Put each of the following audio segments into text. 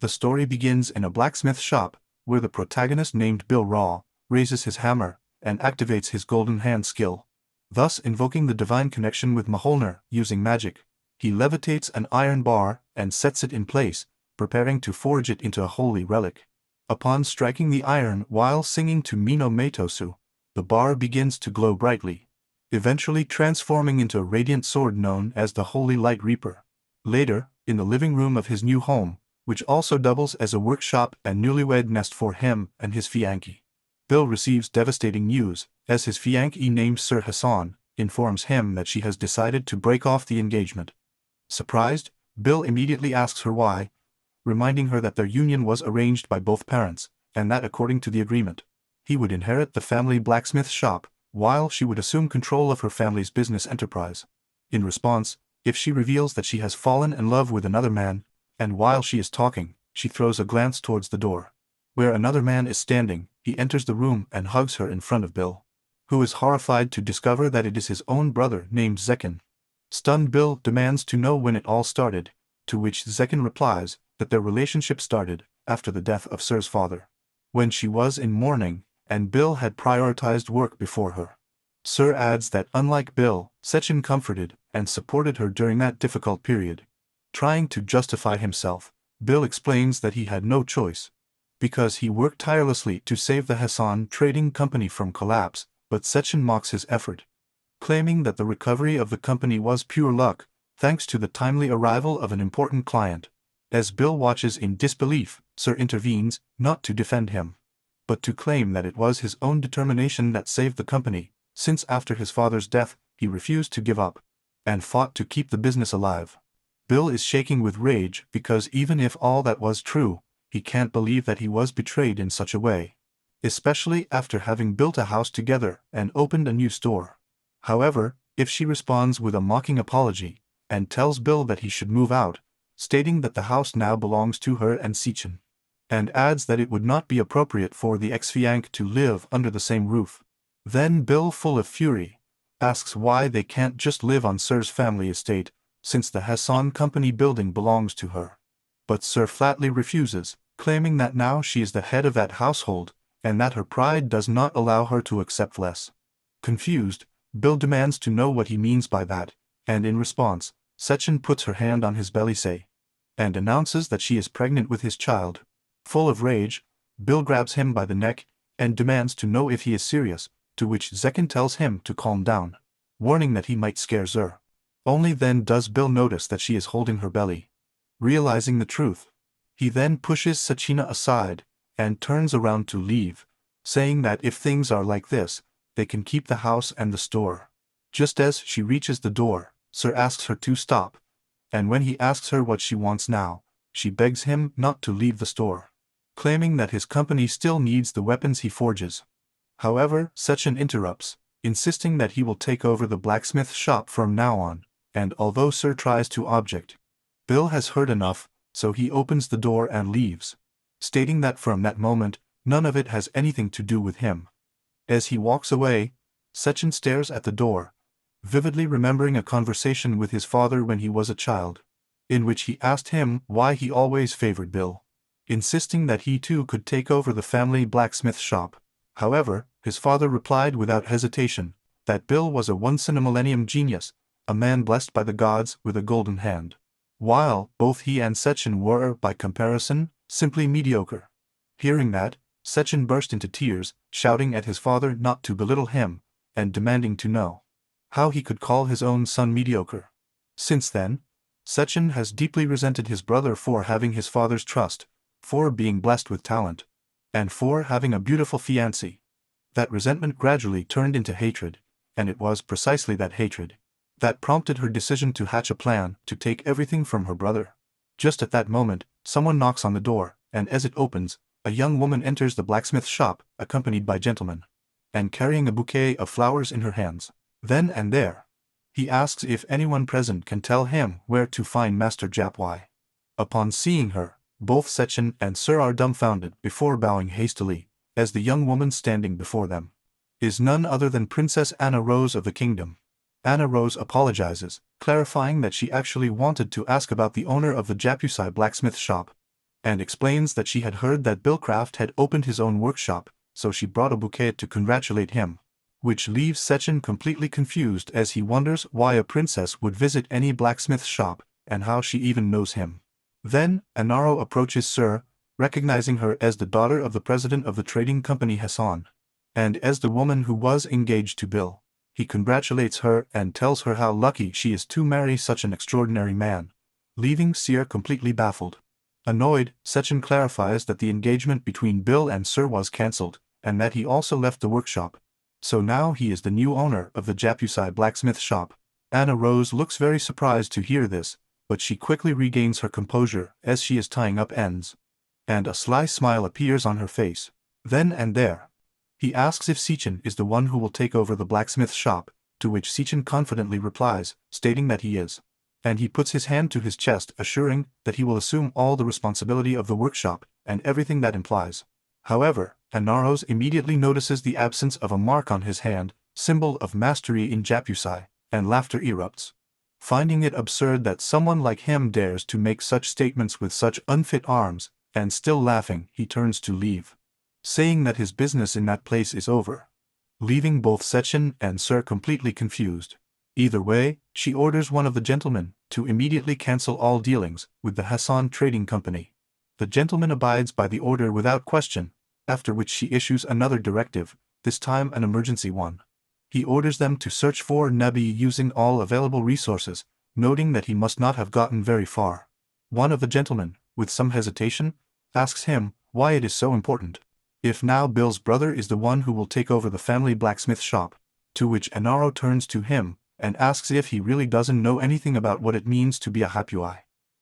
The story begins in a blacksmith shop, where the protagonist named Bill Raw raises his hammer and activates his golden hand skill, thus invoking the divine connection with Mjolnir using magic. He levitates an iron bar and sets it in place, preparing to forge it into a holy relic. Upon striking the iron while singing to Mino Meitosu, the bar begins to glow brightly, eventually transforming into a radiant sword known as the Holy Light Reaper. Later, in the living room of his new home, which also doubles as a workshop and newlywed nest for him and his fiancée, Bill receives devastating news, as his fiancée named Sir Hassan informs him that she has decided to break off the engagement. Surprised, Bill immediately asks her why, reminding her that their union was arranged by both parents, and that according to the agreement, he would inherit the family blacksmith shop, while she would assume control of her family's business enterprise. In response, if she reveals that she has fallen in love with another man, and while she is talking, she throws a glance towards the door, where another man is standing, he enters the room and hugs her in front of Bill, who is horrified to discover that it is his own brother named Zekin. Stunned, Bill demands to know when it all started, to which Zekin replies that their relationship started after the death of Sir's father, when she was in mourning, and Bill had prioritized work before her. Sir adds that unlike Bill, Sechin comforted and supported her during that difficult period. Trying to justify himself, Bill explains that he had no choice, because he worked tirelessly to save the Hassan Trading Company from collapse, but Sechin mocks his effort, claiming that the recovery of the company was pure luck, thanks to the timely arrival of an important client. As Bill watches in disbelief, Sir intervenes, not to defend him, but to claim that it was his own determination that saved the company, since after his father's death, he refused to give up, and fought to keep the business alive. Bill is shaking with rage because even if all that was true, he can't believe that he was betrayed in such a way, especially after having built a house together and opened a new store. However, if she responds with a mocking apology, and tells Bill that he should move out, stating that the house now belongs to her and Sechin, and adds that it would not be appropriate for the ex-fiancé to live under the same roof, then Bill, full of fury, asks why they can't just live on Sir's family estate, since the Hassan Company building belongs to her. But Sir flatly refuses, claiming that now she is the head of that household, and that her pride does not allow her to accept less. Confused, Bill demands to know what he means by that, and in response, Sechin puts her hand on his belly and announces that she is pregnant with his child. Full of rage, Bill grabs him by the neck and demands to know if he is serious, to which Zekin tells him to calm down, warning that he might scare Zur. Only then does Bill notice that she is holding her belly. Realizing the truth, he then pushes Sachina aside and turns around to leave, saying that if things are like this, they can keep the house and the store. Just as she reaches the door, Sir asks her to stop, and when he asks her what she wants now, she begs him not to leave the store, claiming that his company still needs the weapons he forges. However, Sechin interrupts, insisting that he will take over the blacksmith shop from now on, and although Sir tries to object, Bill has heard enough, so he opens the door and leaves, stating that from that moment, none of it has anything to do with him. As he walks away, Sechin stares at the door, vividly remembering a conversation with his father when he was a child, in which he asked him why he always favored Bill, insisting that he too could take over the family blacksmith shop. However, his father replied without hesitation that Bill was a once-in-a-millennium genius, a man blessed by the gods with a golden hand, while both he and Sechin were, by comparison, simply mediocre. Hearing that, Sechin burst into tears, shouting at his father not to belittle him, and demanding to know how he could call his own son mediocre. Since then, Sechin has deeply resented his brother for having his father's trust, for being blessed with talent, and for having a beautiful fiancée. That resentment gradually turned into hatred, and it was precisely that hatred that prompted her decision to hatch a plan to take everything from her brother. Just at that moment, someone knocks on the door, and as it opens, a young woman enters the blacksmith shop, accompanied by gentlemen, and carrying a bouquet of flowers in her hands. Then and there, he asks if anyone present can tell him where to find Master Japwai. Upon seeing her, both Sechin and Sir are dumbfounded before bowing hastily, as the young woman standing before them is none other than Princess Anna Rose of the kingdom. Anna Rose apologizes, clarifying that she actually wanted to ask about the owner of the Japusai blacksmith shop, and explains that she had heard that Bill Craft had opened his own workshop, so she brought a bouquet to congratulate him, which leaves Sechin completely confused as he wonders why a princess would visit any blacksmith shop, and how she even knows him. Then, Anaro approaches Sir, recognizing her as the daughter of the president of the trading company Hassan, and as the woman who was engaged to Bill. He congratulates her and tells her how lucky she is to marry such an extraordinary man, leaving Seer completely baffled. Annoyed, Sechin clarifies that the engagement between Bill and Sir was cancelled, and that he also left the workshop. So now he is the new owner of the Japusai blacksmith shop. Anna Rose looks very surprised to hear this, but she quickly regains her composure as she is tying up ends. And a sly smile appears on her face. Then and there, he asks if Sechin is the one who will take over the blacksmith shop, to which Sechin confidently replies, stating that he is. And he puts his hand to his chest, assuring that he will assume all the responsibility of the workshop, and everything that implies. However, Anaros immediately notices the absence of a mark on his hand, symbol of mastery in Japusai, and laughter erupts. Finding it absurd that someone like him dares to make such statements with such unfit arms, and still laughing, he turns to leave, saying that his business in that place is over, leaving both Sechin and Sir completely confused. Either way, she orders one of the gentlemen to immediately cancel all dealings with the Hassan Trading Company. The gentleman abides by the order without question, after which she issues another directive, this time an emergency one. He orders them to search for Nabi using all available resources, noting that he must not have gotten very far. One of the gentlemen, with some hesitation, asks him why it is so important. If now Bill's brother is the one who will take over the family blacksmith shop, to which Anaro turns to him and asks if he really doesn't know anything about what it means to be a Hapuai.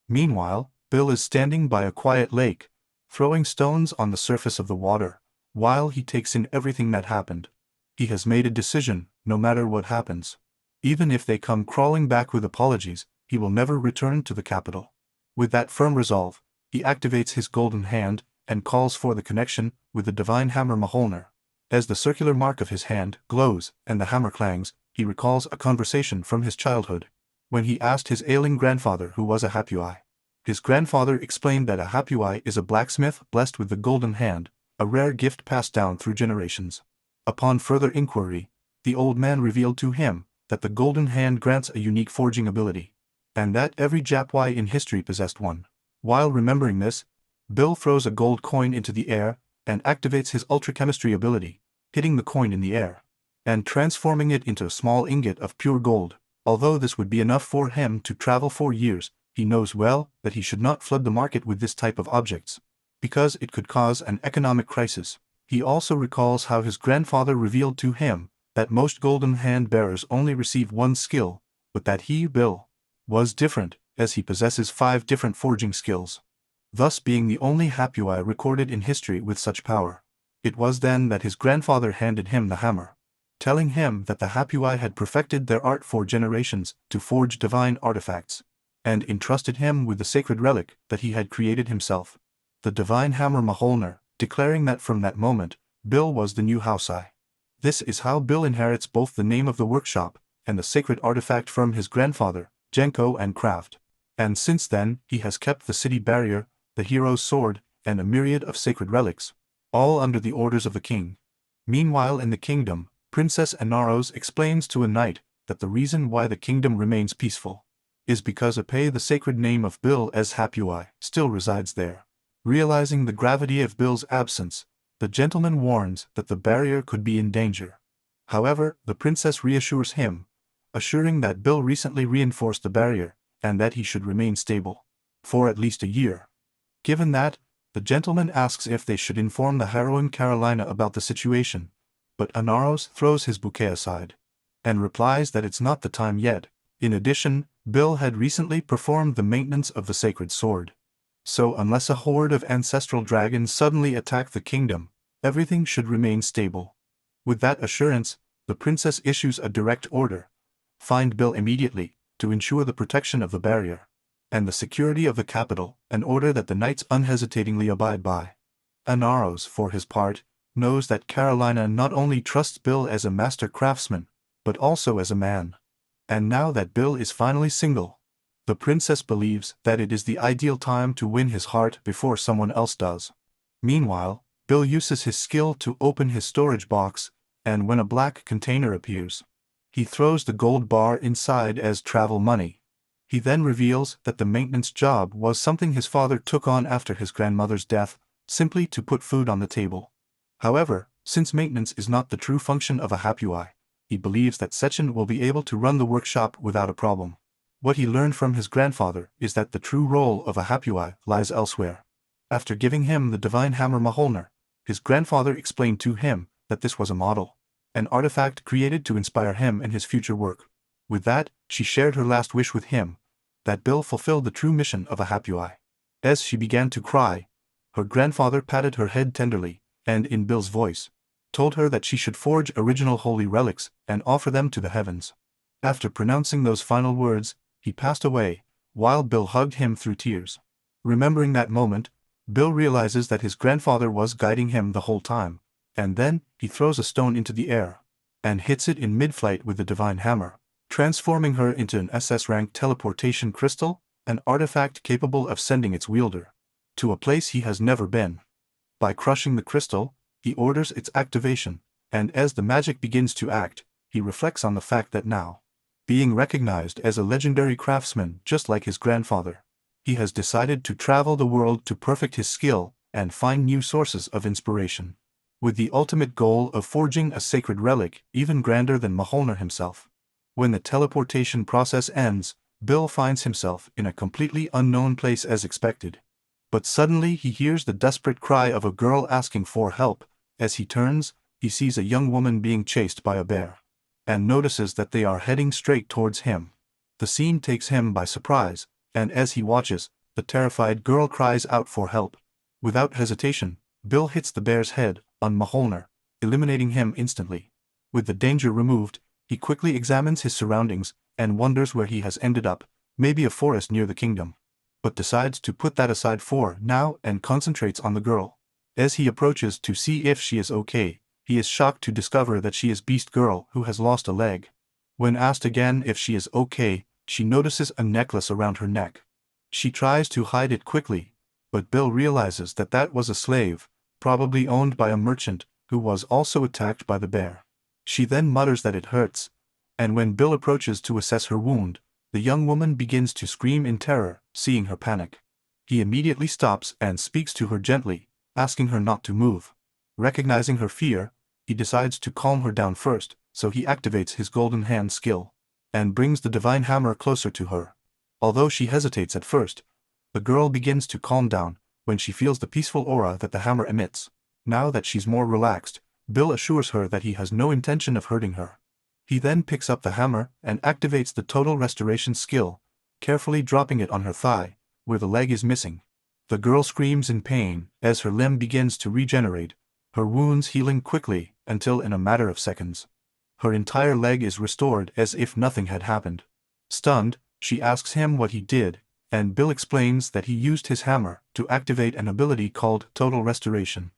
Meanwhile, Bill is standing by a quiet lake, throwing stones on the surface of the water, while he takes in everything that happened. He has made a decision, no matter what happens. Even if they come crawling back with apologies, he will never return to the capital. With that firm resolve, he activates his golden hand and calls for the connection with the divine hammer Maholner. As the circular mark of his hand glows and the hammer clangs, he recalls a conversation from his childhood, when he asked his ailing grandfather who was a Hapuai. His grandfather explained that a Hapuai is a blacksmith blessed with the golden hand, a rare gift passed down through generations. Upon further inquiry, the old man revealed to him that the golden hand grants a unique forging ability, and that every Japuai in history possessed one. While remembering this, Bill throws a gold coin into the air and activates his ultra-chemistry ability, hitting the coin in the air and transforming it into a small ingot of pure gold. Although this would be enough for him to travel for years, he knows well that he should not flood the market with this type of objects, because it could cause an economic crisis. He also recalls how his grandfather revealed to him that most golden hand bearers only receive one skill, but that he, Bill, was different, as he possesses 5 different forging skills, thus being the only Hapuai recorded in history with such power. It was then that his grandfather handed him the hammer, telling him that the Hapuai had perfected their art for generations to forge divine artifacts, and entrusted him with the sacred relic that he had created himself, the divine hammer Maholner, declaring that from that moment, Bill was the new Hausai. This is how Bill inherits both the name of the workshop and the sacred artifact from his grandfather, Jenko and Craft. And since then, he has kept the city barrier, the hero's sword, and a myriad of sacred relics, all under the orders of the king. Meanwhile in the kingdom, Princess Anaros explains to a knight that the reason why the kingdom remains peaceful is because the sacred name of Bill as Hapuai still resides there. Realizing the gravity of Bill's absence, the gentleman warns that the barrier could be in danger. However, the princess reassures him, assuring that Bill recently reinforced the barrier, and that he should remain stable for at least a year. Given that, the gentleman asks if they should inform the heroine Carolina about the situation, but Anaros throws his bouquet aside, and replies that it's not the time yet. In addition, Bill had recently performed the maintenance of the sacred sword. So unless a horde of ancestral dragons suddenly attack the kingdom, everything should remain stable. With that assurance, the princess issues a direct order: find Bill immediately, to ensure the protection of the barrier and the security of the capital, an order that the knights unhesitatingly abide by. Anaros, for his part, knows that Carolina not only trusts Bill as a master craftsman, but also as a man. And now that Bill is finally single, The princess believes that it is the ideal time to win his heart before someone else does. Meanwhile, Bill uses his skill to open his storage box, and when a black container appears, he throws the gold bar inside as travel money. He then reveals that the maintenance job was something his father took on after his grandmother's death, simply to put food on the table. However, since maintenance is not the true function of a hapui, he believes that Sechen will be able to run the workshop without a problem. What he learned from his grandfather is that the true role of a hapui lies elsewhere. After giving him the divine hammer Mjolnir, his grandfather explained to him that this was a model, an artifact created to inspire him in his future work. With that, she shared her last wish with him, that Bill fulfill the true mission of a hapui. As she began to cry, her grandfather patted her head tenderly, and in Bill's voice, told her that she should forge original holy relics and offer them to the heavens. After pronouncing those final words, he passed away, while Bill hugged him through tears. Remembering that moment, Bill realizes that his grandfather was guiding him the whole time, and then he throws a stone into the air, and hits it in mid-flight with the divine hammer, transforming her into an SS-rank teleportation crystal, an artifact capable of sending its wielder to a place he has never been. By crushing the crystal, he orders its activation, and as the magic begins to act, he reflects on the fact that now, being recognized as a legendary craftsman just like his grandfather, he has decided to travel the world to perfect his skill and find new sources of inspiration, with the ultimate goal of forging a sacred relic even grander than Mjolnir himself. When the teleportation process ends, Bill finds himself in a completely unknown place as expected. But suddenly he hears the desperate cry of a girl asking for help. As he turns, he sees a young woman being chased by a bear, and notices that they are heading straight towards him. The scene takes him by surprise, and as he watches, the terrified girl cries out for help. Without hesitation, Bill hits the bear's head on Mjolnir, eliminating him instantly. With the danger removed, he quickly examines his surroundings and wonders where he has ended up, maybe a forest near the kingdom, but decides to put that aside for now and concentrates on the girl. As he approaches to see if she is okay, he is shocked to discover that she is Beast Girl who has lost a leg. When asked again if she is okay, she notices a necklace around her neck. She tries to hide it quickly, but Bill realizes that that was a slave, probably owned by a merchant, who was also attacked by the bear. She then mutters that it hurts, and when Bill approaches to assess her wound, the young woman begins to scream in terror, seeing her panic. He immediately stops and speaks to her gently, asking her not to move. Recognizing her fear, he decides to calm her down first, so he activates his golden hand skill, and brings the divine hammer closer to her. Although she hesitates at first, the girl begins to calm down when she feels the peaceful aura that the hammer emits. Now that she's more relaxed, Bill assures her that he has no intention of hurting her. He then picks up the hammer and activates the total restoration skill, carefully dropping it on her thigh, where the leg is missing. The girl screams in pain as her limb begins to regenerate, her wounds healing quickly until in a matter of seconds, her entire leg is restored as if nothing had happened. Stunned, she asks him what he did, and Bill explains that he used his hammer to activate an ability called Total Restoration,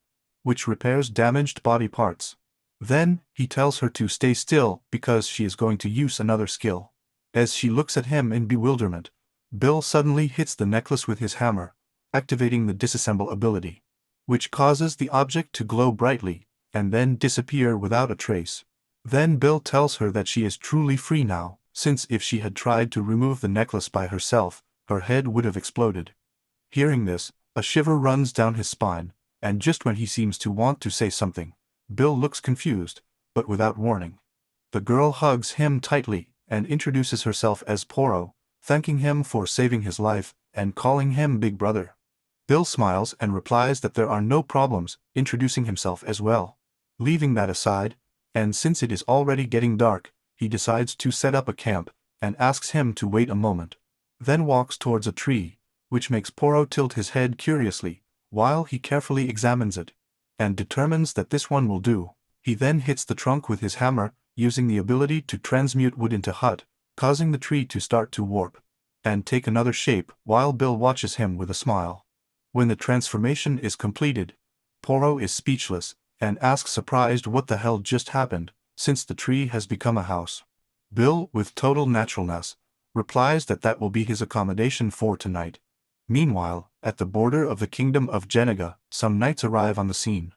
which repairs damaged body parts. Then, he tells her to stay still because she is going to use another skill. As she looks at him in bewilderment, Bill suddenly hits the necklace with his hammer, activating the disassemble ability, which causes the object to glow brightly and then disappear without a trace. Then Bill tells her that she is truly free now, since if she had tried to remove the necklace by herself, her head would have exploded. Hearing this, a shiver runs down his spine, and just when he seems to want to say something, Bill looks confused, but without warning. The girl hugs him tightly and introduces herself as Poro, thanking him for saving his life and calling him Big Brother. Bill smiles and replies that there are no problems, introducing himself as well. Leaving that aside, and since it is already getting dark, he decides to set up a camp and asks him to wait a moment, then walks towards a tree, which makes Poro tilt his head curiously, while he carefully examines it, and determines that this one will do. He then hits the trunk with his hammer, using the ability to transmute wood into hut, causing the tree to start to warp and take another shape while Bill watches him with a smile. When the transformation is completed, Poro is speechless and asks surprised what the hell just happened, since the tree has become a house. Bill, with total naturalness, replies that that will be his accommodation for tonight. Meanwhile, at the border of the kingdom of Jenaga, some knights arrive on the scene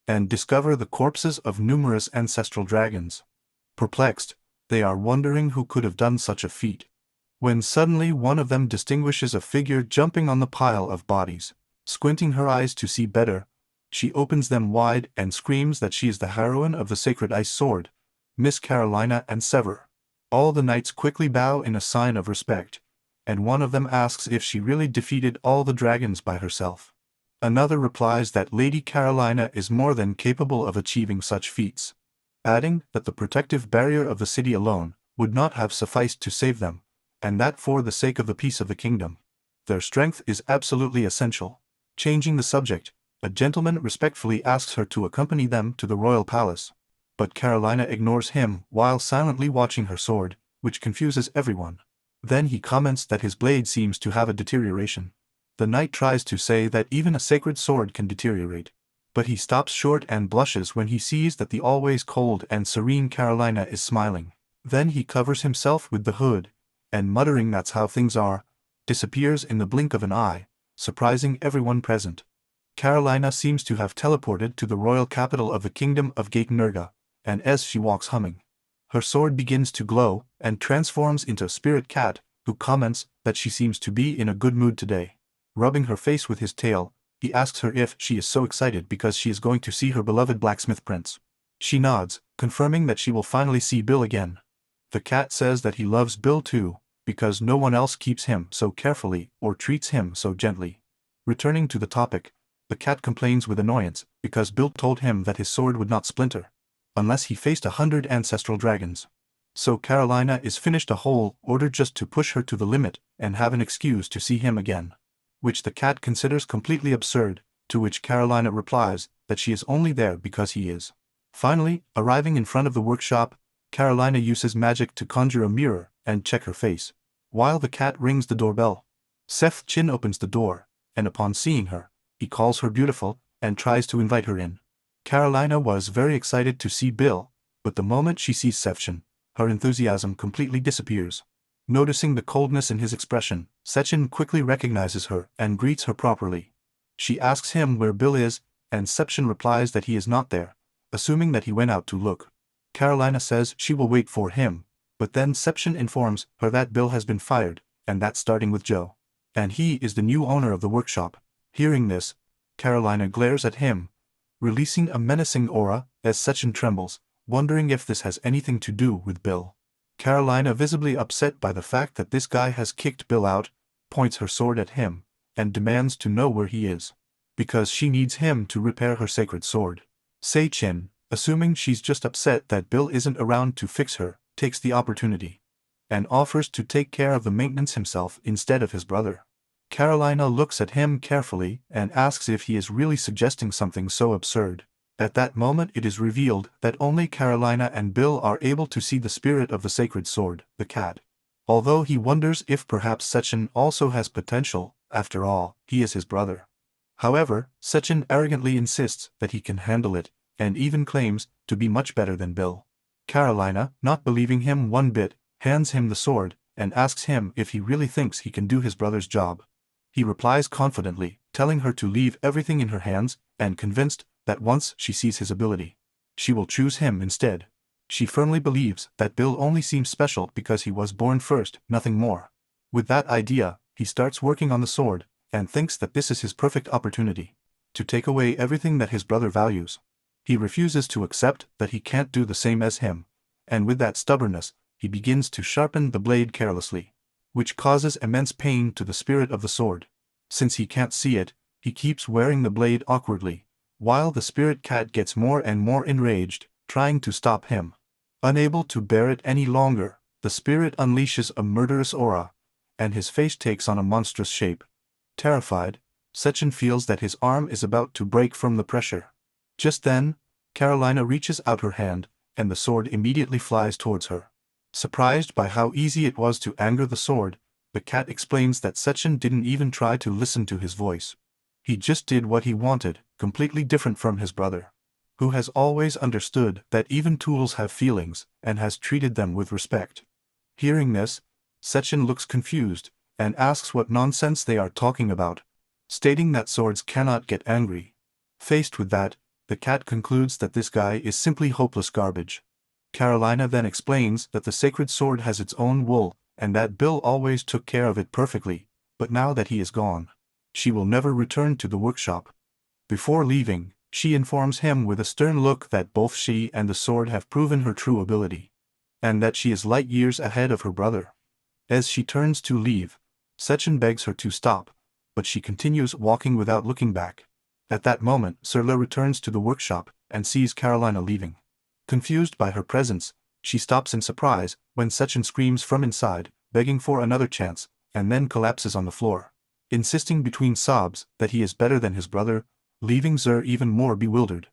and discover the corpses of numerous ancestral dragons. Perplexed, they are wondering who could have done such a feat, when suddenly one of them distinguishes a figure jumping on the pile of bodies. Squinting her eyes to see better, she opens them wide and screams that she is the heroine of the sacred ice sword, Miss Carolina and Sever. All the knights quickly bow in a sign of respect, and one of them asks if she really defeated all the dragons by herself. Another replies that Lady Carolina is more than capable of achieving such feats, adding that the protective barrier of the city alone would not have sufficed to save them, and that for the sake of the peace of the kingdom, their strength is absolutely essential. Changing the subject, a gentleman respectfully asks her to accompany them to the royal palace, but Carolina ignores him while silently watching her sword, which confuses everyone. Then he comments that his blade seems to have a deterioration. The knight tries to say that even a sacred sword can deteriorate, but he stops short and blushes when he sees that the always cold and serene Carolina is smiling. Then he covers himself with the hood, and muttering "that's how things are," disappears in the blink of an eye, surprising everyone present. Carolina seems to have teleported to the royal capital of the kingdom of Gatenurga, and as she walks humming, her sword begins to glow and transforms into a spirit cat, who comments that she seems to be in a good mood today. Rubbing her face with his tail, he asks her if she is so excited because she is going to see her beloved blacksmith prince. She nods, confirming that she will finally see Bill again. The cat says that he loves Bill too, because no one else keeps him so carefully or treats him so gently. Returning to the topic, the cat complains with annoyance because Bill told him that his sword would not splinter unless he faced 100 ancestral dragons. So Carolina is finished a whole order just to push her to the limit and have an excuse to see him again, which the cat considers completely absurd, to which Carolina replies that she is only there because he is. Finally, arriving in front of the workshop, Carolina uses magic to conjure a mirror and check her face, while the cat rings the doorbell. Seth Chin opens the door, and upon seeing her, he calls her beautiful and tries to invite her in. Carolina was very excited to see Bill, but the moment she sees Sechin, her enthusiasm completely disappears. Noticing the coldness in his expression, Sechin quickly recognizes her and greets her properly. She asks him where Bill is, and Sechin replies that he is not there, assuming that he went out to look. Carolina says she will wait for him, but then Sechin informs her that Bill has been fired, and that's starting with Joe, and he is the new owner of the workshop. Hearing this, Carolina glares at him, releasing a menacing aura as Sechin trembles, wondering if this has anything to do with Bill. Carolina, visibly upset by the fact that this guy has kicked Bill out, points her sword at him and demands to know where he is, because she needs him to repair her sacred sword. Sechin, assuming she's just upset that Bill isn't around to fix her, takes the opportunity and offers to take care of the maintenance himself instead of his brother. Carolina looks at him carefully and asks if he is really suggesting something so absurd. At that moment it is revealed that only Carolina and Bill are able to see the spirit of the sacred sword, the cat. Although he wonders if perhaps Sechin also has potential, after all, he is his brother. However, Sechin arrogantly insists that he can handle it, and even claims to be much better than Bill. Carolina, not believing him one bit, hands him the sword and asks him if he really thinks he can do his brother's job. He replies confidently, telling her to leave everything in her hands, and convinced that once she sees his ability, she will choose him instead. She firmly believes that Bill only seems special because he was born first, nothing more. With that idea, he starts working on the sword, and thinks that this is his perfect opportunity to take away everything that his brother values. He refuses to accept that he can't do the same as him, and with that stubbornness, he begins to sharpen the blade carelessly, which causes immense pain to the spirit of the sword. Since he can't see it, he keeps wearing the blade awkwardly, while the spirit cat gets more and more enraged, trying to stop him. Unable to bear it any longer, the spirit unleashes a murderous aura, and his face takes on a monstrous shape. Terrified, Sechin feels that his arm is about to break from the pressure. Just then, Carolina reaches out her hand, and the sword immediately flies towards her. Surprised by how easy it was to anger the sword, the cat explains that Sechin didn't even try to listen to his voice. He just did what he wanted, completely different from his brother, who has always understood that even tools have feelings and has treated them with respect. Hearing this, Sechin looks confused, and asks what nonsense they are talking about, stating that swords cannot get angry. Faced with that, the cat concludes that this guy is simply hopeless garbage. Carolina then explains that the sacred sword has its own wool, and that Bill always took care of it perfectly, but now that he is gone, she will never return to the workshop. Before leaving, she informs him with a stern look that both she and the sword have proven her true ability, and that she is light years ahead of her brother. As she turns to leave, Sechin begs her to stop, but she continues walking without looking back. At that moment, Surla returns to the workshop and sees Carolina leaving. Confused by her presence, she stops in surprise when Sechin screams from inside, begging for another chance, and then collapses on the floor, insisting between sobs that he is better than his brother, leaving Zur even more bewildered.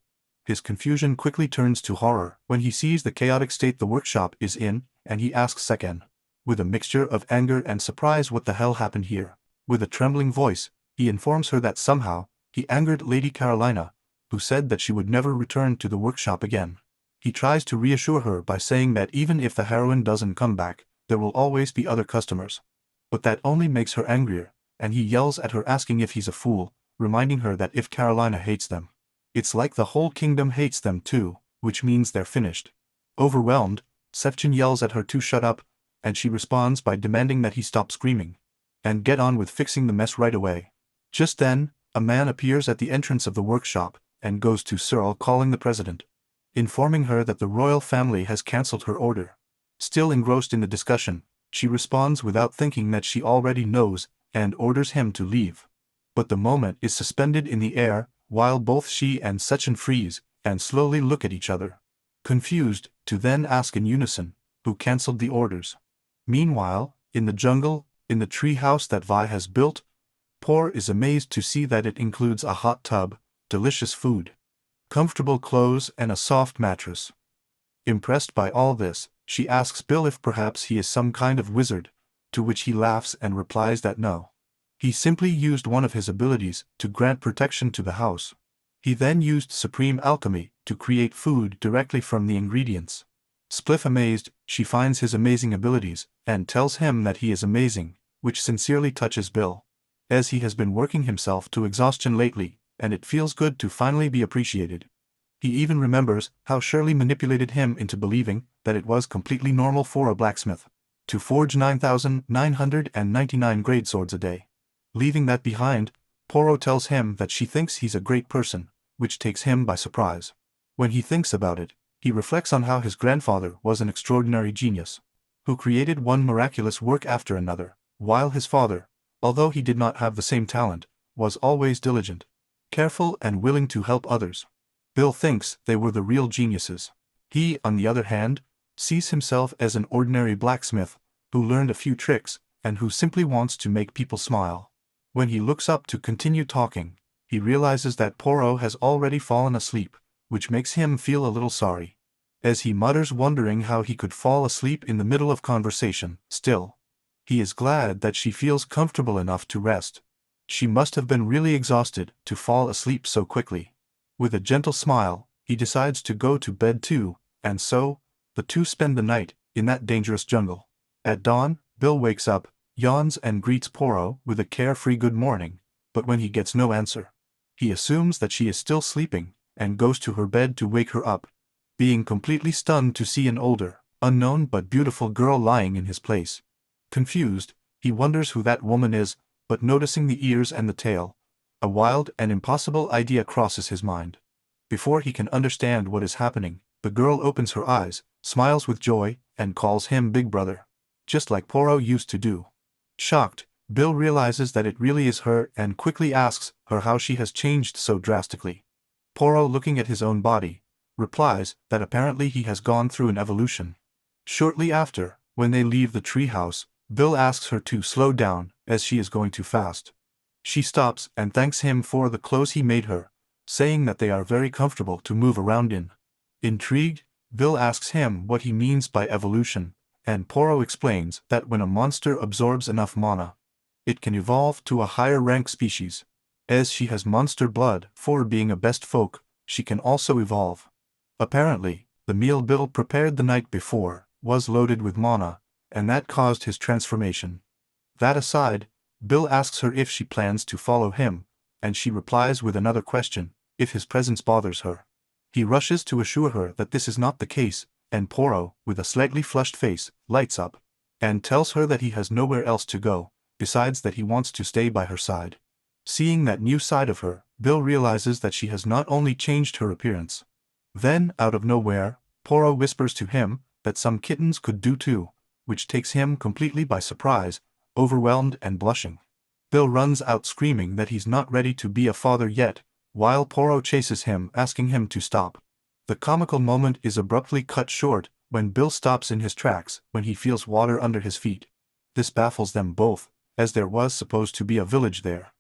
His confusion quickly turns to horror when he sees the chaotic state the workshop is in, and he asks Sechin, with a mixture of anger and surprise, what the hell happened here. With a trembling voice, he informs her that somehow, he angered Lady Carolina, who said that she would never return to the workshop again. He tries to reassure her by saying that even if the heroine doesn't come back, there will always be other customers. But that only makes her angrier, and he yells at her asking if he's a fool, reminding her that if Carolina hates them, it's like the whole kingdom hates them too, which means they're finished. Overwhelmed, Sechin yells at her to shut up, and she responds by demanding that he stop screaming and get on with fixing the mess right away. Just then, a man appears at the entrance of the workshop and goes to Searle, calling the president, informing her that the royal family has cancelled her order. Still engrossed in the discussion, she responds without thinking that she already knows and orders him to leave. But the moment is suspended in the air while both she and Sechin freeze and slowly look at each other, confused, to then ask in unison, who cancelled the orders. Meanwhile, in the jungle, in the tree house that Vi has built, Por is amazed to see that it includes a hot tub, delicious food, comfortable clothes and a soft mattress. Impressed by all this, she asks Bill if perhaps he is some kind of wizard, to which he laughs and replies that no. He simply used one of his abilities to grant protection to the house. He then used supreme alchemy to create food directly from the ingredients. Spliff amazed, she finds his amazing abilities, and tells him that he is amazing, which sincerely touches Bill, as he has been working himself to exhaustion lately, and it feels good to finally be appreciated. He even remembers how Shirley manipulated him into believing that it was completely normal for a blacksmith to forge 9,999 grade swords a day. Leaving that behind, Poro tells him that she thinks he's a great person, which takes him by surprise. When he thinks about it, he reflects on how his grandfather was an extraordinary genius, who created one miraculous work after another, while his father, although he did not have the same talent, was always diligent, careful and willing to help others. Bill thinks they were the real geniuses. He, on the other hand, sees himself as an ordinary blacksmith, who learned a few tricks, and who simply wants to make people smile. When he looks up to continue talking, he realizes that Poro has already fallen asleep, which makes him feel a little sorry. As he mutters, wondering how he could fall asleep in the middle of conversation, still, he is glad that she feels comfortable enough to rest. She must have been really exhausted to fall asleep so quickly. With a gentle smile, he decides to go to bed too, and so, the two spend the night in that dangerous jungle. At dawn, Bill wakes up, yawns and greets Poro with a carefree good morning, but when he gets no answer, he assumes that she is still sleeping, and goes to her bed to wake her up, being completely stunned to see an older, unknown but beautiful girl lying in his place. Confused, he wonders who that woman is, but noticing the ears and the tail, a wild and impossible idea crosses his mind. Before he can understand what is happening, the girl opens her eyes, smiles with joy, and calls him Big Brother, just like Poro used to do. Shocked, Bill realizes that it really is her and quickly asks her how she has changed so drastically. Poro, looking at his own body, replies that apparently he has gone through an evolution. Shortly after, when they leave the treehouse, Bill asks her to slow down as she is going too fast. She stops and thanks him for the clothes he made her, saying that they are very comfortable to move around in. Intrigued, Bill asks him what he means by evolution, and Poro explains that when a monster absorbs enough mana, it can evolve to a higher rank species. As she has monster blood for being a best folk, she can also evolve. Apparently, the meal Bill prepared the night before was loaded with mana, and that caused his transformation. That aside, Bill asks her if she plans to follow him, and she replies with another question, if his presence bothers her. He rushes to assure her that this is not the case, and Poro, with a slightly flushed face, lights up, and tells her that he has nowhere else to go, besides that he wants to stay by her side. Seeing that new side of her, Bill realizes that she has not only changed her appearance. Then, out of nowhere, Poro whispers to him that some kittens could do too, which takes him completely by surprise, overwhelmed and blushing. Bill runs out screaming that he's not ready to be a father yet, while Poro chases him asking him to stop. The comical moment is abruptly cut short when Bill stops in his tracks when he feels water under his feet. This baffles them both, as there was supposed to be a village there.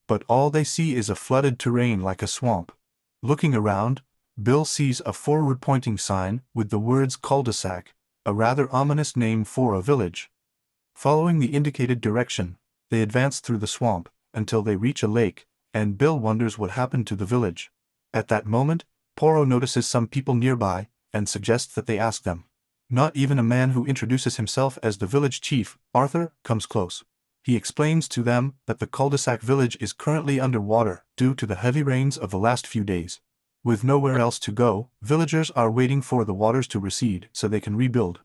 But all they see is a flooded terrain like a swamp. Looking around, Bill sees a forward-pointing sign with the words cul-de-sac, a rather ominous name for a village. Following the indicated direction, they advance through the swamp until they reach a lake, and Bill wonders what happened to the village. At that moment, Poro notices some people nearby and suggests that they ask them. Not even a man who introduces himself as the village chief, Arthur, comes close. He explains to them that the cul-de-sac village is currently under water due to the heavy rains of the last few days. With nowhere else to go, villagers are waiting for the waters to recede so they can rebuild.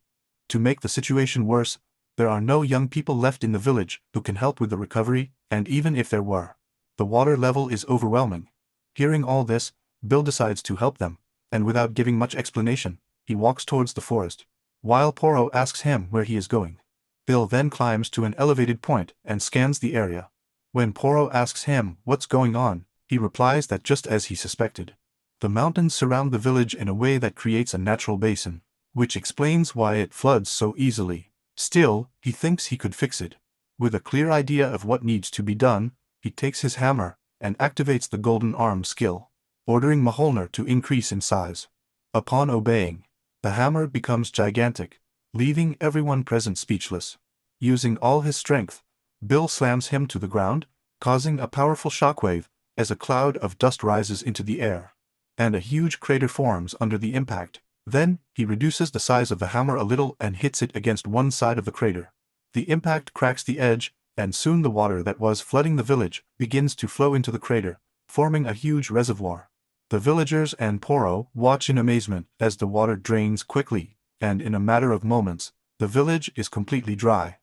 To make the situation worse, there are no young people left in the village who can help with the recovery, and even if there were, the water level is overwhelming. Hearing all this, Bill decides to help them, and without giving much explanation, he walks towards the forest, while Poro asks him where he is going. Bill then climbs to an elevated point and scans the area. When Poro asks him what's going on, he replies that just as he suspected. The mountains surround the village in a way that creates a natural basin, which explains why it floods so easily. Still, he thinks he could fix it. With a clear idea of what needs to be done, he takes his hammer and activates the golden arm skill, ordering Mjolnir to increase in size. Upon obeying, the hammer becomes gigantic, leaving everyone present speechless. Using all his strength, Bill slams him to the ground, causing a powerful shockwave as a cloud of dust rises into the air, and a huge crater forms under the impact. Then, he reduces the size of the hammer a little and hits it against one side of the crater. The impact cracks the edge, and soon the water that was flooding the village begins to flow into the crater, forming a huge reservoir. The villagers and Poro watch in amazement as the water drains quickly, and in a matter of moments, the village is completely dry.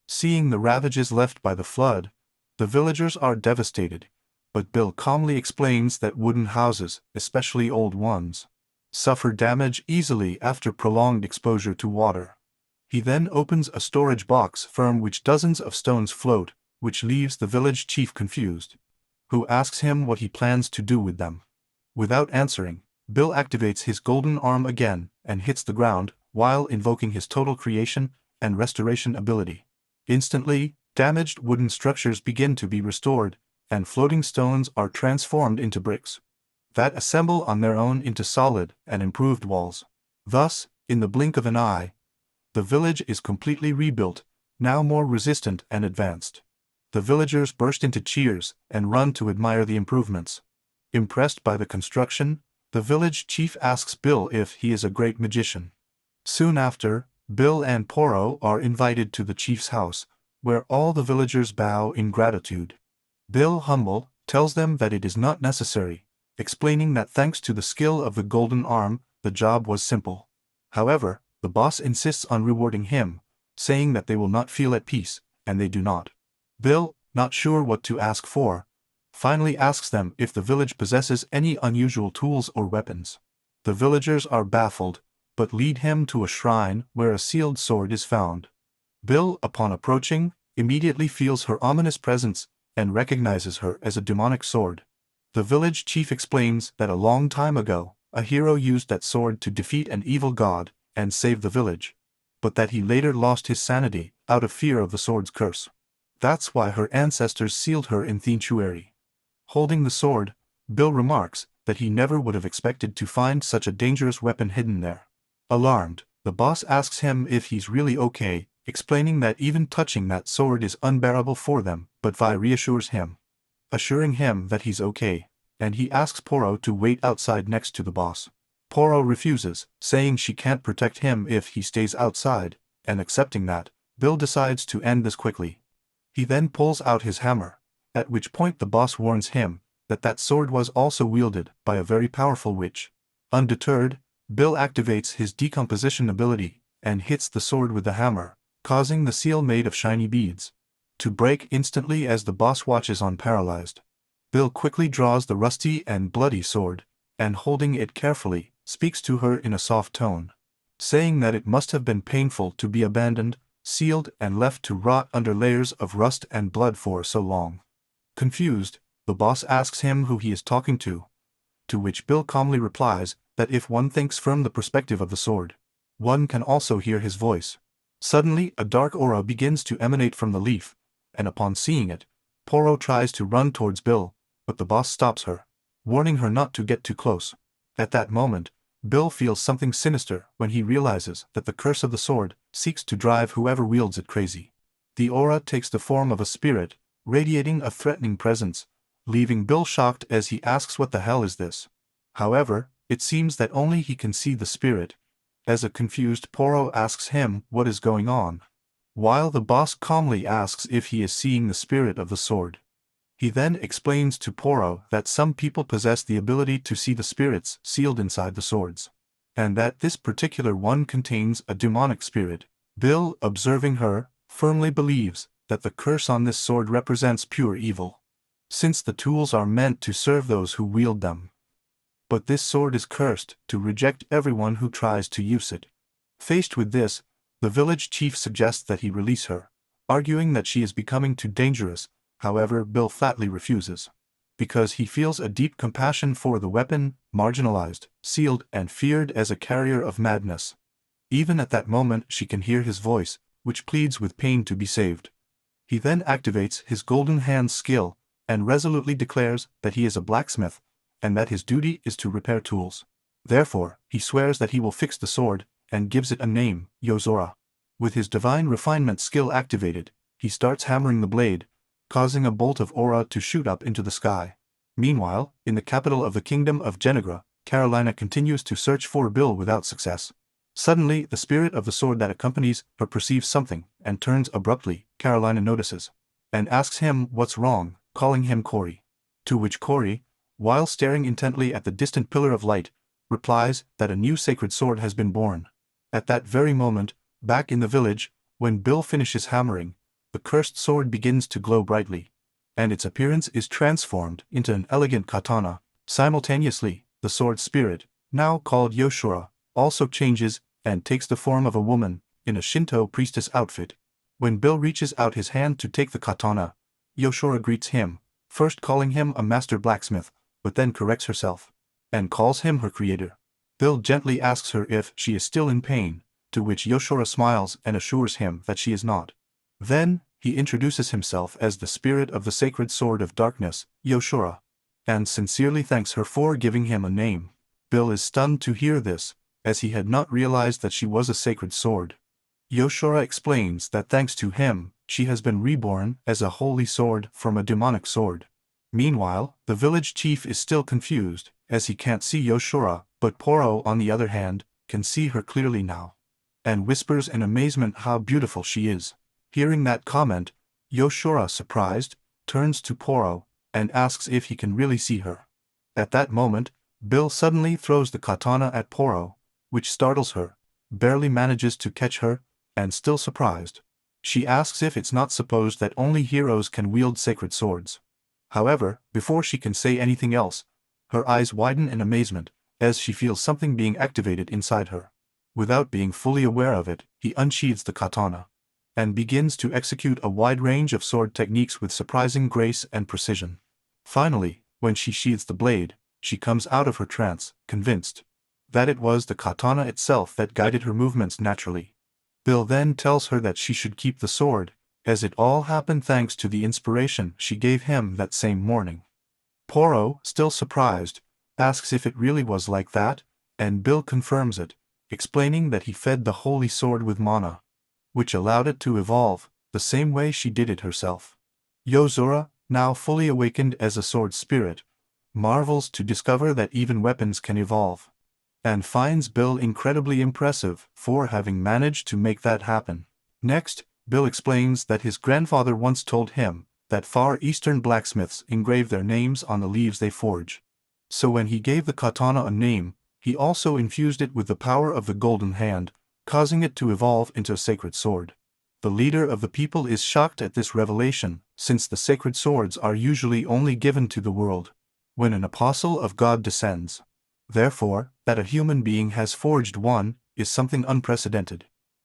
Seeing the ravages left by the flood, the villagers are devastated, but Bill calmly explains that wooden houses, especially old ones, suffer damage easily after prolonged exposure to water. He then opens a storage box from which dozens of stones float, which leaves the village chief confused, who asks him what he plans to do with them. Without answering, Bill activates his golden arm again and hits the ground while invoking his total creation and restoration ability. Instantly, damaged wooden structures begin to be restored, and floating stones are transformed into bricks that assemble on their own into solid and improved walls. Thus, in the blink of an eye, the village is completely rebuilt, now more resistant and advanced. The villagers burst into cheers and run to admire the improvements. Impressed by the construction, the village chief asks Bill if he is a great magician. Soon after, Bill and Poro are invited to the chief's house, where all the villagers bow in gratitude. Bill, humble, tells them that it is not necessary, explaining that thanks to the skill of the golden arm, the job was simple. However, the boss insists on rewarding him, saying that they will not feel at peace, and they do not. Bill, not sure what to ask for, finally asks them if the village possesses any unusual tools or weapons. The villagers are baffled, but lead him to a shrine where a sealed sword is found. Bill, upon approaching, immediately feels her ominous presence and recognizes her as a demonic sword. The village chief explains that a long time ago, a hero used that sword to defeat an evil god and save the village, but that he later lost his sanity out of fear of the sword's curse. That's why her ancestors sealed her in sanctuary. Holding the sword, Bill remarks that he never would have expected to find such a dangerous weapon hidden there. Alarmed, the boss asks him if he's really okay, explaining that even touching that sword is unbearable for them, but Vi reassures him, assuring him that he's okay, and he asks Poro to wait outside next to the boss. Poro refuses, saying she can't protect him if he stays outside, and accepting that, Bill decides to end this quickly. He then pulls out his hammer, at which point the boss warns him that that sword was also wielded by a very powerful witch. Undeterred, Bill activates his decomposition ability and hits the sword with the hammer, causing the seal made of shiny beads to break instantly as the boss watches on paralyzed. Bill quickly draws the rusty and bloody sword, and holding it carefully, speaks to her in a soft tone, saying that it must have been painful to be abandoned, sealed and left to rot under layers of rust and blood for so long. Confused, the boss asks him who he is talking to which Bill calmly replies that if one thinks from the perspective of the sword, one can also hear his voice. Suddenly a dark aura begins to emanate from the leaf, and upon seeing it, Poro tries to run towards Bill, but the boss stops her, warning her not to get too close. At that moment, Bill feels something sinister when he realizes that the curse of the sword seeks to drive whoever wields it crazy. The aura takes the form of a spirit, radiating a threatening presence, leaving Bill shocked as he asks what the hell is this. However, it seems that only he can see the spirit, as a confused Poro asks him what is going on, while the boss calmly asks if he is seeing the spirit of the sword. He then explains to Poro that some people possess the ability to see the spirits sealed inside the swords, and that this particular one contains a demonic spirit. Bill, observing her, firmly believes that the curse on this sword represents pure evil, since the tools are meant to serve those who wield them. But this sword is cursed to reject everyone who tries to use it. Faced with this, the village chief suggests that he release her, arguing that she is becoming too dangerous. However, Bill flatly refuses, because he feels a deep compassion for the weapon, marginalized, sealed and feared as a carrier of madness. Even at that moment she can hear his voice, which pleads with pain to be saved. He then activates his golden hand skill, and resolutely declares that he is a blacksmith, and that his duty is to repair tools. Therefore, he swears that he will fix the sword, and gives it a name, Yozora. With his divine refinement skill activated, he starts hammering the blade, causing a bolt of aura to shoot up into the sky. Meanwhile, in the capital of the kingdom of Genegra, Carolina continues to search for Bill without success. Suddenly, the spirit of the sword that accompanies her perceives something, and turns abruptly. Carolina notices, and asks him what's wrong, calling him Cory. To which Cory, while staring intently at the distant pillar of light, replies that a new sacred sword has been born. At that very moment, back in the village, when Bill finishes hammering, the cursed sword begins to glow brightly, and its appearance is transformed into an elegant katana. Simultaneously, the sword spirit, now called Yoshura, also changes and takes the form of a woman in a Shinto priestess outfit. When Bill reaches out his hand to take the katana, Yoshura greets him, first calling him a master blacksmith, but then corrects herself and calls him her creator. Bill gently asks her if she is still in pain, to which Yoshura smiles and assures him that she is not. Then, he introduces himself as the spirit of the sacred sword of darkness, Yoshura, and sincerely thanks her for giving him a name. Bill is stunned to hear this, as he had not realized that she was a sacred sword. Yoshura explains that thanks to him, she has been reborn as a holy sword from a demonic sword. Meanwhile, the village chief is still confused, as he can't see Yoshura, but Poro, on the other hand, can see her clearly now, and whispers in amazement how beautiful she is. Hearing that comment, Yoshura, surprised, turns to Poro, and asks if he can really see her. At that moment, Bill suddenly throws the katana at Poro, which startles her, barely manages to catch her, and still surprised, she asks if it's not supposed that only heroes can wield sacred swords. However, before she can say anything else, her eyes widen in amazement, as she feels something being activated inside her. Without being fully aware of it, he unsheathes the katana, and begins to execute a wide range of sword techniques with surprising grace and precision. Finally, when she sheathes the blade, she comes out of her trance, convinced that it was the katana itself that guided her movements naturally. Bill then tells her that she should keep the sword, as it all happened thanks to the inspiration she gave him that same morning. Poro, still surprised, asks if it really was like that, and Bill confirms it, explaining that he fed the holy sword with mana, which allowed it to evolve, the same way she did it herself. Yozora, now fully awakened as a sword spirit, marvels to discover that even weapons can evolve. and finds Bill incredibly impressive for having managed to make that happen. Next, Bill explains that his grandfather once told him that Far Eastern blacksmiths engrave their names on the leaves they forge. So when he gave the katana a name, he also infused it with the power of the golden hand, causing it to evolve into a sacred sword. The leader of the people is shocked at this revelation, since the sacred swords are usually only given to the world when an apostle of God descends. Therefore, that a human being has forged one is something unprecedented.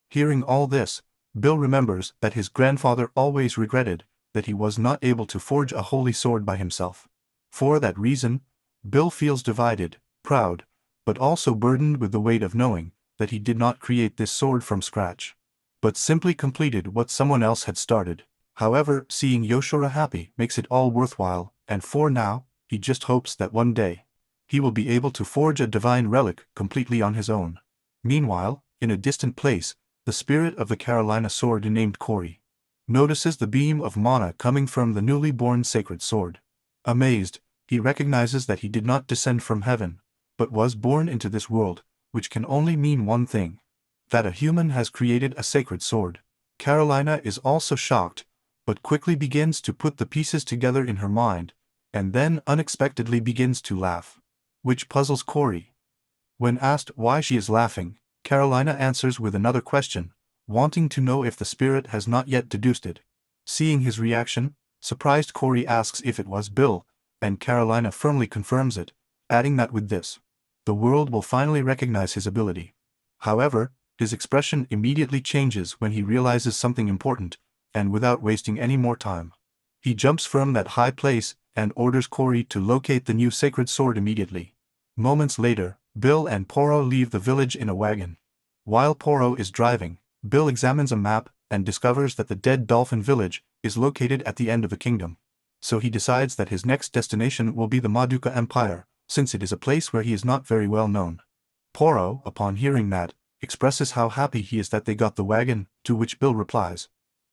Hearing all this, Bill remembers that his grandfather always regretted that he was not able to forge a holy sword by himself. For that reason, Bill feels divided, proud, but also burdened with the weight of knowing that he did not create this sword from scratch, but simply completed what someone else had started. However, seeing Yoshura happy makes it all worthwhile, and for now, he just hopes that one day he will be able to forge a divine relic completely on his own. Meanwhile, in a distant place, the spirit of the Carolina sword named Cory notices the beam of mana coming from the newly born sacred sword. Amazed, he recognizes that he did not descend from heaven, but was born into this world, which can only mean one thing: that a human has created a sacred sword. Carolina is also shocked, but quickly begins to put the pieces together in her mind, and then unexpectedly begins to laugh, which puzzles Cory. When asked why she is laughing, Carolina answers with another question, wanting to know if the spirit has not yet deduced it. Seeing his reaction, surprised Cory asks if it was Bill, and Carolina firmly confirms it, adding that with this, the world will finally recognize his ability. However, his expression immediately changes when he realizes something important, and without wasting any more time, he jumps from that high place and orders Cory to locate the new sacred sword immediately. Moments later, Bill and Poro leave the village in a wagon. While Poro is driving, Bill examines a map and discovers that the Dead Dolphin Village is located at the end of the kingdom. So he decides that his next destination will be the Madoka Empire, since it is a place where he is not very well known. Poro, upon hearing that, expresses how happy he is that they got the wagon, to which Bill replies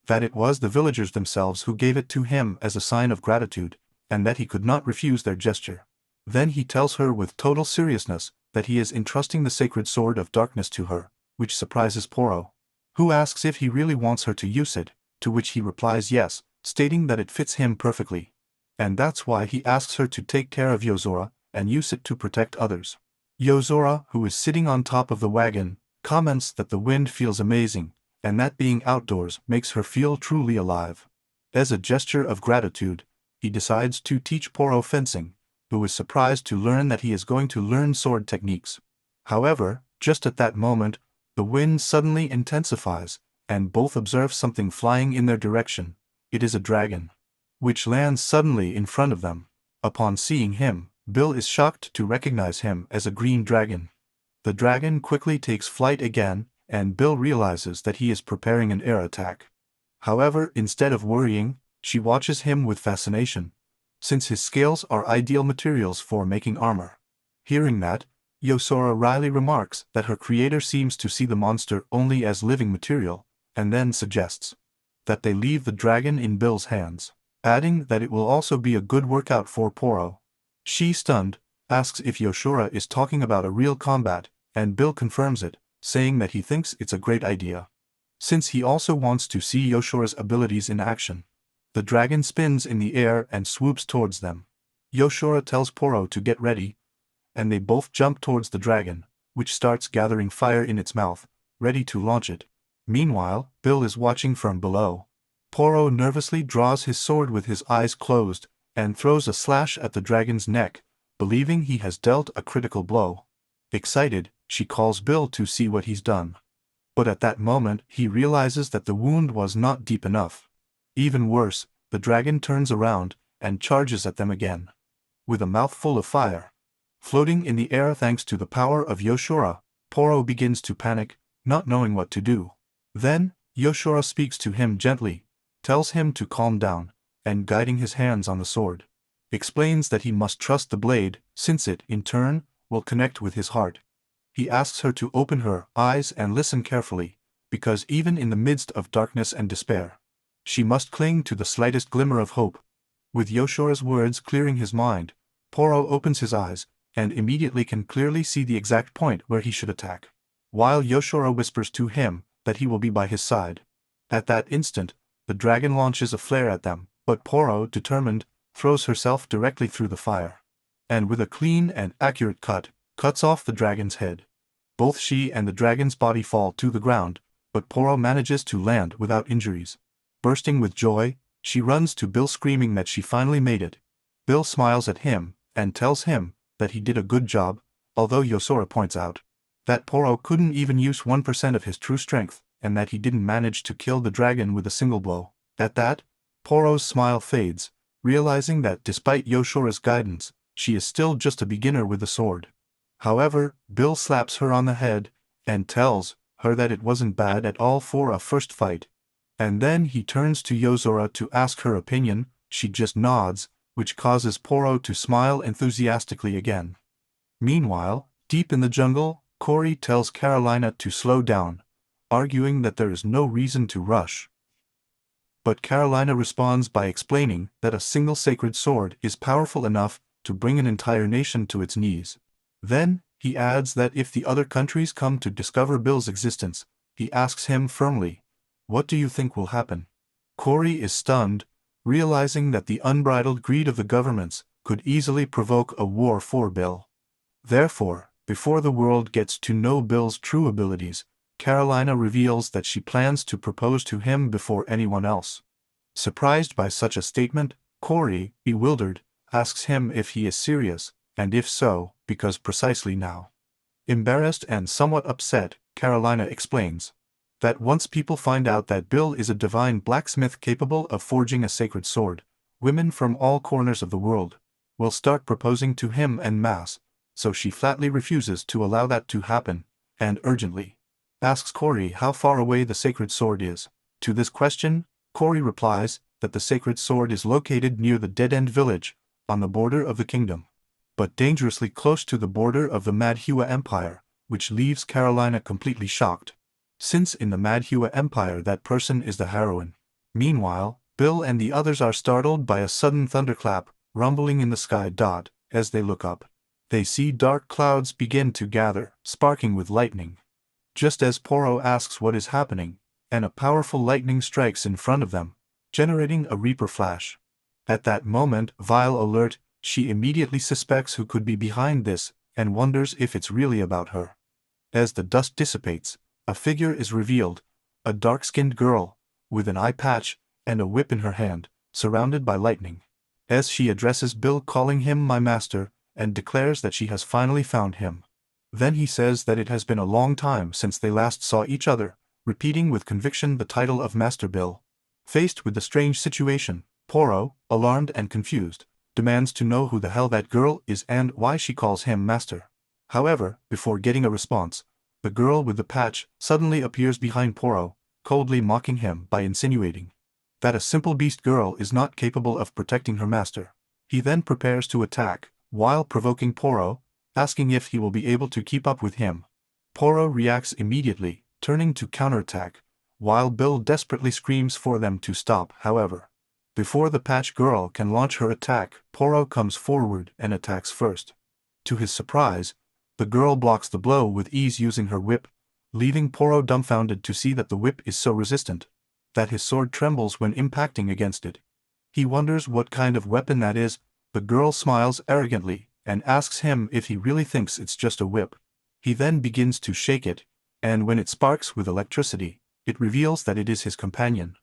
that it was the villagers themselves who gave it to him as a sign of gratitude, and that he could not refuse their gesture. Then he tells her with total seriousness that he is entrusting the sacred sword of darkness to her, which surprises Poro, who asks if he really wants her to use it, to which he replies yes, stating that it fits him perfectly. And that's why he asks her to take care of Yozora and use it to protect others. Yozora, who is sitting on top of the wagon, comments that the wind feels amazing, and that being outdoors makes her feel truly alive. As a gesture of gratitude, he decides to teach Poro fencing, who is surprised to learn that he is going to learn sword techniques. However, just at that moment, the wind suddenly intensifies, and both observe something flying in their direction. It is a dragon, which lands suddenly in front of them. Upon seeing him, Bill is shocked to recognize him as a green dragon. The dragon quickly takes flight again, and Bill realizes that he is preparing an air attack. However, instead of worrying, she watches him with fascination, since his scales are ideal materials for making armor. Hearing that, Yosora wryly remarks that her creator seems to see the monster only as living material, and then suggests that they leave the dragon in Bill's hands, adding that it will also be a good workout for Poro. She, stunned, asks if Yoshura is talking about a real combat, and Bill confirms it, saying that he thinks it's a great idea, since he also wants to see Yoshura's abilities in action. The dragon spins in the air and swoops towards them. Yoshura tells Poro to get ready, and they both jump towards the dragon, which starts gathering fire in its mouth, ready to launch it. Meanwhile, Bill is watching from below. Poro nervously draws his sword with his eyes closed, and throws a slash at the dragon's neck, believing he has dealt a critical blow. Excited, she calls Bill to see what he's done. But at that moment, he realizes that the wound was not deep enough. Even worse, the dragon turns around and charges at them again, with a mouthful of fire. Floating in the air thanks to the power of Yoshura, Poro begins to panic, not knowing what to do. Then, Yoshura speaks to him gently, tells him to calm down, and guiding his hands on the sword, explains that he must trust the blade, since it, in turn, will connect with his heart. He asks her to open her eyes and listen carefully, because even in the midst of darkness and despair, she must cling to the slightest glimmer of hope. With Yoshura's words clearing his mind, Poro opens his eyes, and immediately can clearly see the exact point where he should attack, while Yoshora whispers to him that he will be by his side. At that instant, the dragon launches a flare at them, but Poro, determined, throws herself directly through the fire, and with a clean and accurate cut, cuts off the dragon's head. Both she and the dragon's body fall to the ground, but Poro manages to land without injuries. Bursting with joy, she runs to Bill screaming that she finally made it. Bill smiles at him and tells him that he did a good job, although Yosora points out that Poro couldn't even use 1% of his true strength and that he didn't manage to kill the dragon with a single blow. At that, Poro's smile fades, realizing that despite Yoshora's guidance, she is still just a beginner with the sword. However, Bill slaps her on the head and tells her that it wasn't bad at all for a first fight. And then he turns to Yosora to ask her opinion. She just nods, which causes Poro to smile enthusiastically again. Meanwhile, deep in the jungle, Cory tells Carolina to slow down, arguing that there is no reason to rush. But Carolina responds by explaining that a single sacred sword is powerful enough to bring an entire nation to its knees. Then, he adds that if the other countries come to discover Bill's existence, he asks him firmly, "What do you think will happen?" Cory is stunned, realizing that the unbridled greed of the governments could easily provoke a war for Bill. Therefore, before the world gets to know Bill's true abilities, Carolina reveals that she plans to propose to him before anyone else. Surprised by such a statement, Cory, bewildered, asks him if he is serious, and if so, because precisely now. Embarrassed and somewhat upset, Carolina explains that once people find out that Bill is a divine blacksmith capable of forging a sacred sword, women from all corners of the world will start proposing to him en masse, so she flatly refuses to allow that to happen, and urgently asks Cory how far away the sacred sword is. To this question, Cory replies that the sacred sword is located near the dead-end village, on the border of the kingdom, but dangerously close to the border of the Manhwa Empire, which leaves Carolina completely shocked, since in the Manhwa Empire that person is the heroine. Meanwhile, Bill and the others are startled by a sudden thunderclap rumbling in the sky. As they look up, they see dark clouds begin to gather, sparking with lightning. Just as Poro asks what is happening, and a powerful lightning strikes in front of them, generating a Reaper flash. At that moment, Vile alert, she immediately suspects who could be behind this, and wonders if it's really about her. As the dust dissipates, a figure is revealed, a dark-skinned girl, with an eye patch and a whip in her hand, surrounded by lightning. As she addresses Bill, calling him "my master," and declares that she has finally found him. Then he says that it has been a long time since they last saw each other, repeating with conviction the title of Master Bill. Faced with the strange situation, Poro, alarmed and confused, demands to know who the hell that girl is and why she calls him master. However, before getting a response, the girl with the patch suddenly appears behind Poro, coldly mocking him by insinuating that a simple beast girl is not capable of protecting her master. He then prepares to attack, while provoking Poro, asking if he will be able to keep up with him. Poro reacts immediately, turning to counterattack, while Bill desperately screams for them to stop. However, before the patch girl can launch her attack, Poro comes forward and attacks first. To his surprise, the girl blocks the blow with ease using her whip, leaving Poro dumbfounded to see that the whip is so resistant that his sword trembles when impacting against it. He wonders what kind of weapon that is. The girl smiles arrogantly and asks him if he really thinks it's just a whip. He then begins to shake it, and when it sparks with electricity, it reveals that it is his companion,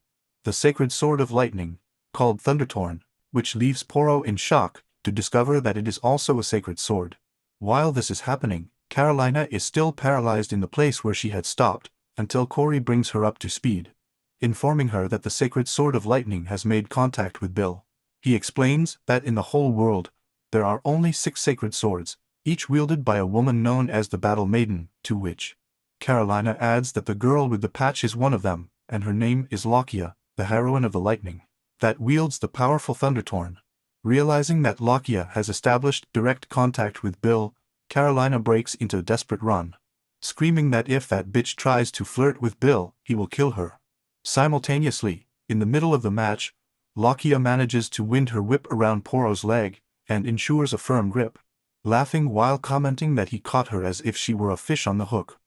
the sacred sword of lightning, called Thundertorn, which leaves Poro in shock to discover that it is also a sacred sword. While this is happening, Carolina is still paralyzed in the place where she had stopped, until Cory brings her up to speed, informing her that the sacred sword of lightning has made contact with Bill. He explains that in the whole world, there are only 6 sacred swords, each wielded by a woman known as the Battle Maiden, to which Carolina adds that the girl with the patch is one of them, and her name is Lakia, the heroine of the lightning that wields the powerful Thundertorn. Realizing that Lakia has established direct contact with Bill, Carolina breaks into a desperate run, screaming that if that bitch tries to flirt with Bill, he will kill her. Simultaneously, in the middle of the match, Lakia manages to wind her whip around Poro's leg and ensures a firm grip. laughing while commenting that he caught her as if she were a fish on the hook.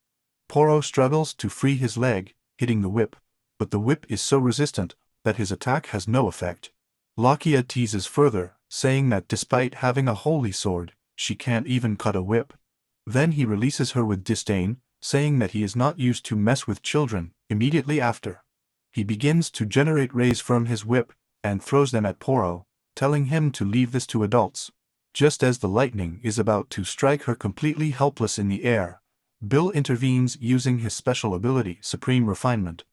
Poro struggles to free his leg, hitting the whip, but the whip is so resistant that his attack has no effect. Lakia teases further, saying that despite having a holy sword, she can't even cut a whip. Then he releases her with disdain, saying that he is not used to mess with children. Immediately after, he begins to generate rays from his whip and throws them at Poro, telling him to leave this to adults. Just as the lightning is about to strike her completely helpless in the air, Bill intervenes using his special ability, Supreme Refinement,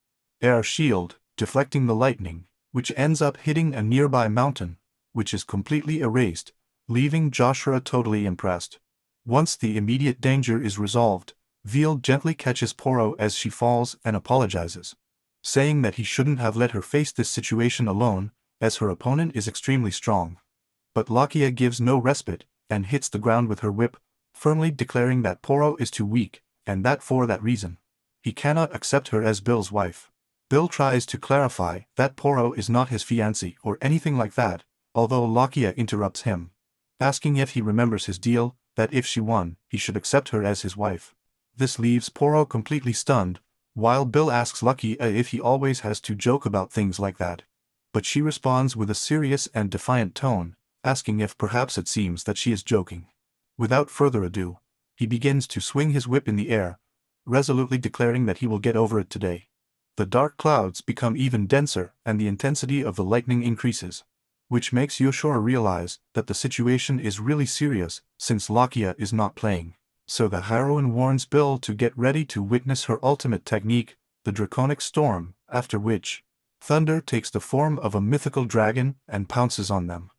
Air Shield, deflecting the lightning, which ends up hitting a nearby mountain, which is completely erased, leaving Joshua totally impressed. Once the immediate danger is resolved, Veal gently catches Poro as she falls and apologizes, saying that he shouldn't have let her face this situation alone, as her opponent is extremely strong. But Lakia gives no respite, and hits the ground with her whip, firmly declaring that Poro is too weak, and that for that reason, he cannot accept her as Bill's wife. Bill tries to clarify that Poro is not his fiancée or anything like that, although Lakia interrupts him, asking if he remembers his deal, that if she won, he should accept her as his wife. This leaves Poro completely stunned, while Bill asks Lakia if he always has to joke about things like that. But she responds with a serious and defiant tone, asking if perhaps it seems that she is joking. Without further ado, he begins to swing his whip in the air, resolutely declaring that he will get over it today. The dark clouds become even denser and the intensity of the lightning increases, which makes Yoshora realize that the situation is really serious since Lakia is not playing. So the heroine warns Bill to get ready to witness her ultimate technique, the Draconic Storm, after which, thunder takes the form of a mythical dragon and pounces on them.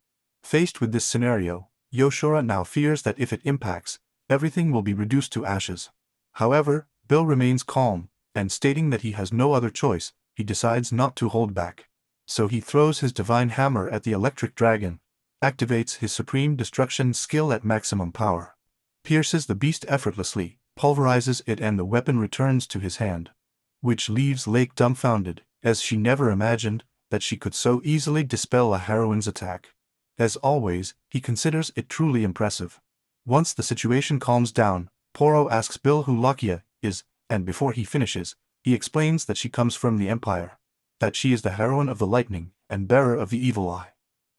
Faced with this scenario, Yoshora now fears that if it impacts, everything will be reduced to ashes. However, Bill remains calm, and stating that he has no other choice, he decides not to hold back. So he throws his divine hammer at the electric dragon, activates his supreme destruction skill at maximum power, pierces the beast effortlessly, pulverizes it, and the weapon returns to his hand, which leaves Lake dumbfounded, as she never imagined that she could so easily dispel a heroine's attack. As always, he considers it truly impressive. Once the situation calms down, Poro asks Bill who Lakia is, and before he finishes, he explains that she comes from the Empire, that she is the heroine of the lightning and bearer of the evil eye.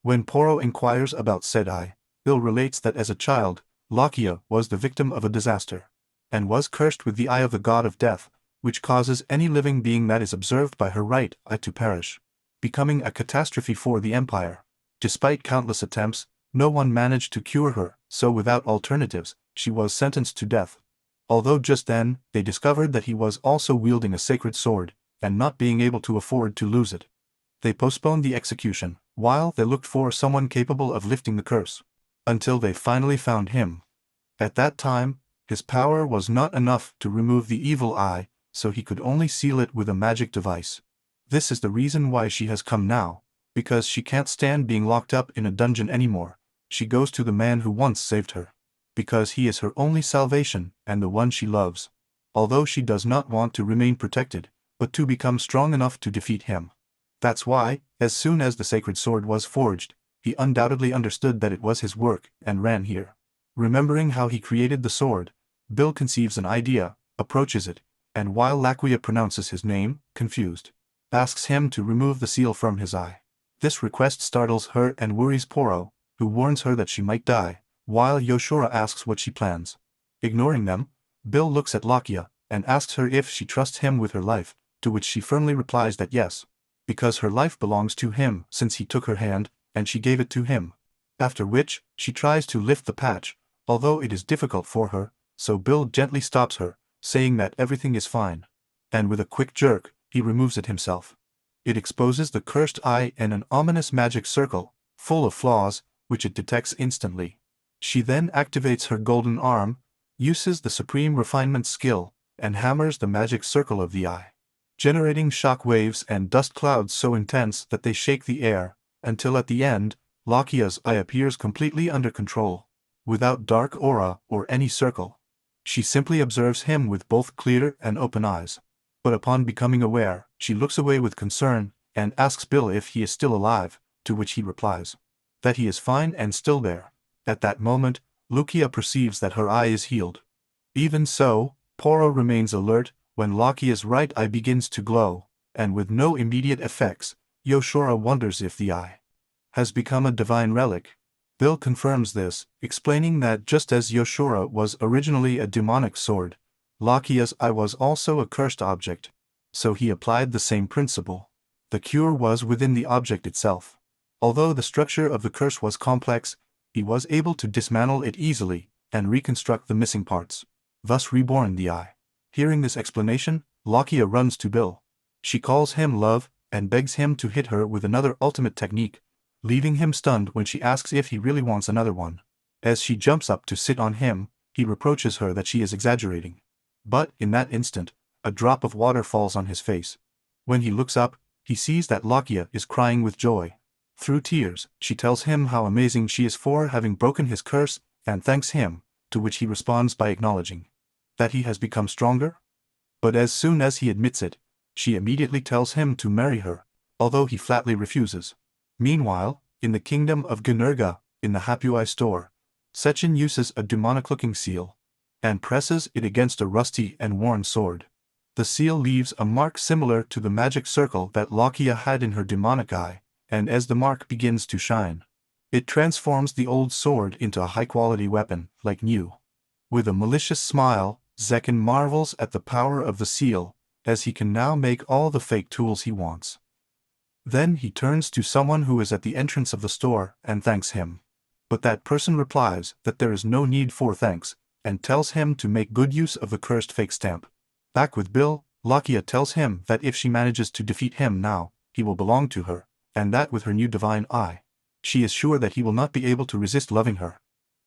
When Poro inquires about said eye, Bill relates that as a child, Lakia was the victim of a disaster, and was cursed with the eye of the god of death, which causes any living being that is observed by her right eye to perish, becoming a catastrophe for the Empire. Despite countless attempts, no one managed to cure her, so without alternatives, she was sentenced to death. Although just then, they discovered that he was also wielding a sacred sword, and not being able to afford to lose it, they postponed the execution, while they looked for someone capable of lifting the curse, until they finally found him. At that time, his power was not enough to remove the evil eye, so he could only seal it with a magic device. This is the reason why she has come now, because she can't stand being locked up in a dungeon anymore. She goes to the man who once saved her, because he is her only salvation and the one she loves. Although she does not want to remain protected, but to become strong enough to defeat him. That's why, as soon as the sacred sword was forged, he undoubtedly understood that it was his work and ran here. Remembering how he created the sword, Bill conceives an idea, approaches it, and while Lakia pronounces his name, confused, asks him to remove the seal from his eye. This request startles her and worries Poro, who warns her that she might die, while Yoshora asks what she plans. Ignoring them, Bill looks at Lakia and asks her if she trusts him with her life, to which she firmly replies that yes, because her life belongs to him since he took her hand and she gave it to him. After which, she tries to lift the patch, although it is difficult for her, so Bill gently stops her, saying that everything is fine. And with a quick jerk, he removes it himself. It exposes the cursed eye and an ominous magic circle, full of flaws, which it detects instantly. She then activates her golden arm, uses the Supreme Refinement skill, and hammers the magic circle of the eye, generating shock waves and dust clouds so intense that they shake the air, until at the end, Lakia's eye appears completely under control, without dark aura or any circle. She simply observes him with both clear and open eyes. But upon becoming aware, she looks away with concern, and asks Bill if he is still alive, to which he replies that he is fine and still there. At that moment, Lucia perceives that her eye is healed. Even so, Poro remains alert when Lakia's right eye begins to glow, and with no immediate effects, Yoshura wonders if the eye has become a divine relic. Bill confirms this, explaining that just as Yoshura was originally a demonic sword, Lakia's eye was also a cursed object. So he applied the same principle. The cure was within the object itself. Although the structure of the curse was complex, he was able to dismantle it easily and reconstruct the missing parts, thus reborn the eye. Hearing this explanation, Lakia runs to Bill. She calls him love and begs him to hit her with another ultimate technique, leaving him stunned when she asks if he really wants another one. As she jumps up to sit on him, he reproaches her that she is exaggerating. But, in that instant, a drop of water falls on his face. When he looks up, he sees that Lakia is crying with joy. Through tears, she tells him how amazing she is for having broken his curse, and thanks him, to which he responds by acknowledging that he has become stronger. But as soon as he admits it, she immediately tells him to marry her, although he flatly refuses. Meanwhile, in the kingdom of Gunurga, in the Hapui store, Sechin uses a demonic-looking seal and presses it against a rusty and worn sword. The seal leaves a mark similar to the magic circle that Lakia had in her demonic eye, and as the mark begins to shine, it transforms the old sword into a high-quality weapon, like new. With a malicious smile, Zekin marvels at the power of the seal, as he can now make all the fake tools he wants. Then he turns to someone who is at the entrance of the store and thanks him. But that person replies that there is no need for thanks, and tells him to make good use of the cursed fake stamp. Back with Bill, Lakia tells him that if she manages to defeat him now, he will belong to her, and that with her new divine eye, she is sure that he will not be able to resist loving her.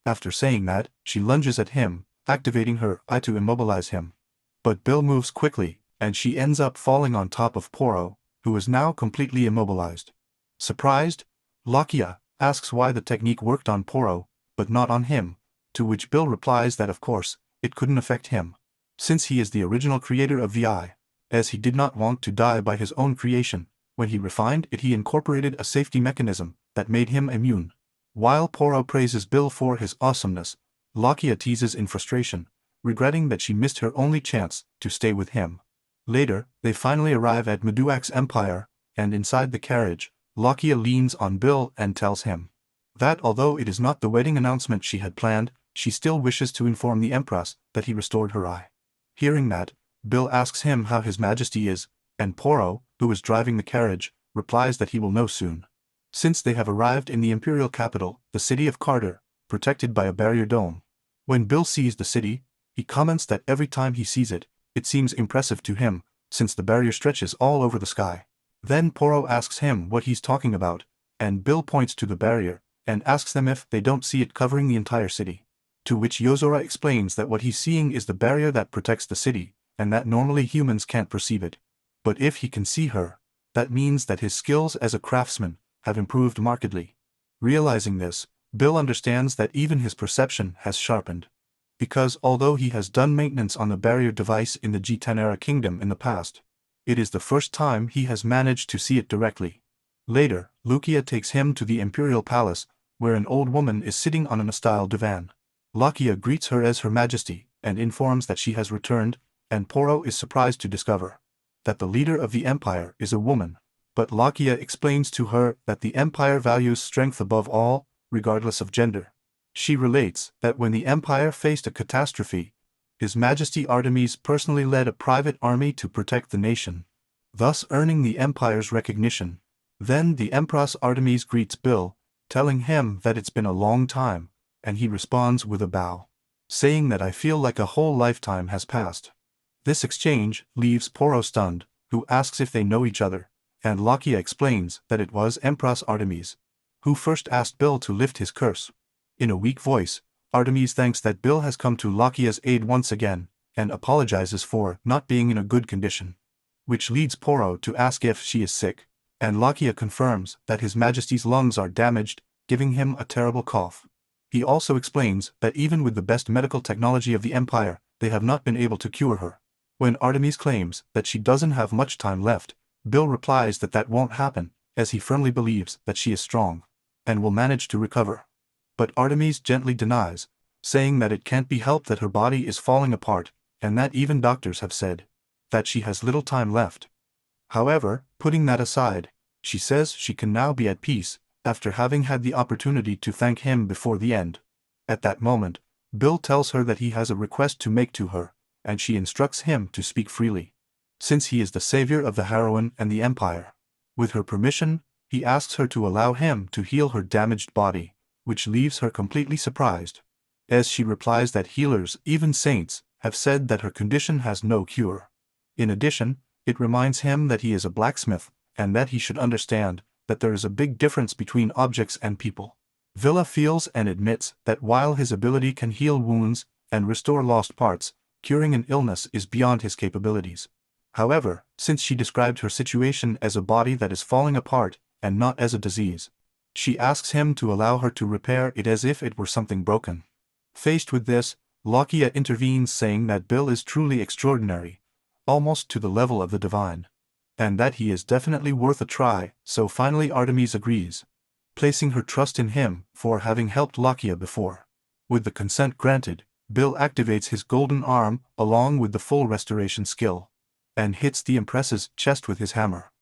After saying that, she lunges at him, activating her eye to immobilize him. But Bill moves quickly, and she ends up falling on top of Poro, who is now completely immobilized. Surprised, Lakia asks why the technique worked on Poro, but not on him, to which Bill replies that of course, it couldn't affect him, since he is the original creator of the eye. As he did not want to die by his own creation, when he refined it he incorporated a safety mechanism that made him immune. While Poro praises Bill for his awesomeness, Lakia teases in frustration, regretting that she missed her only chance to stay with him. Later, they finally arrive at Meduak's empire, and inside the carriage, Lakia leans on Bill and tells him that although it is not the wedding announcement she had planned, she still wishes to inform the Empress that he restored her eye. Hearing that, Bill asks him how His Majesty is, and Poro, who is driving the carriage, replies that he will know soon. Since they have arrived in the imperial capital, the city of Carter, protected by a barrier dome. When Bill sees the city, he comments that every time he sees it, it seems impressive to him, since the barrier stretches all over the sky. Then Poro asks him what he's talking about, and Bill points to the barrier, and asks them if they don't see it covering the entire city. To which Yozora explains that what he's seeing is the barrier that protects the city, and that normally humans can't perceive it. But if he can see her, that means that his skills as a craftsman have improved markedly. Realizing this, Bill understands that even his perception has sharpened. Because although he has done maintenance on the barrier device in the G-Tanera kingdom in the past, it is the first time he has managed to see it directly. Later, Lucia takes him to the imperial palace, where an old woman is sitting on an style divan. Lakia greets her as Her Majesty, and informs that she has returned, and Poro is surprised to discover that the leader of the empire is a woman. But Lakia explains to her that the empire values strength above all, regardless of gender. She relates that when the empire faced a catastrophe, His Majesty Artemis personally led a private army to protect the nation, thus earning the empire's recognition. Then the Empress Artemis greets Bill, telling him that it's been a long time, and he responds with a bow, saying that I feel like a whole lifetime has passed. This exchange leaves Poro stunned, who asks if they know each other, and Lakia explains that it was Empress Artemis who first asked Bill to lift his curse. In a weak voice, Artemis thanks that Bill has come to Lakia's aid once again, and apologizes for not being in a good condition. Which leads Poro to ask if she is sick, and Lakia confirms that His Majesty's lungs are damaged, giving him a terrible cough. He also explains that even with the best medical technology of the Empire, they have not been able to cure her. When Artemis claims that she doesn't have much time left, Bill replies that that won't happen, as he firmly believes that she is strong and will manage to recover. But Artemis gently denies, saying that it can't be helped that her body is falling apart, and that even doctors have said that she has little time left. However, putting that aside, she says she can now be at peace, after having had the opportunity to thank him before the end. At that moment, Bill tells her that he has a request to make to her, and she instructs him to speak freely, since he is the savior of the heroine and the Empire. With her permission, he asks her to allow him to heal her damaged body, which leaves her completely surprised, as she replies that healers, even saints, have said that her condition has no cure. In addition, it reminds him that he is a blacksmith, and that he should understand that there is a big difference between objects and people. Villa feels and admits that while his ability can heal wounds and restore lost parts, curing an illness is beyond his capabilities. However, since she described her situation as a body that is falling apart and not as a disease, she asks him to allow her to repair it as if it were something broken. Faced with this, Lakia intervenes, saying that Bill is truly extraordinary, almost to the level of the divine, and that he is definitely worth a try. So finally Artemis agrees, placing her trust in him for having helped Lakia before. With the consent granted, Bill activates his golden arm along with the full restoration skill, and hits the Empress's chest with his hammer.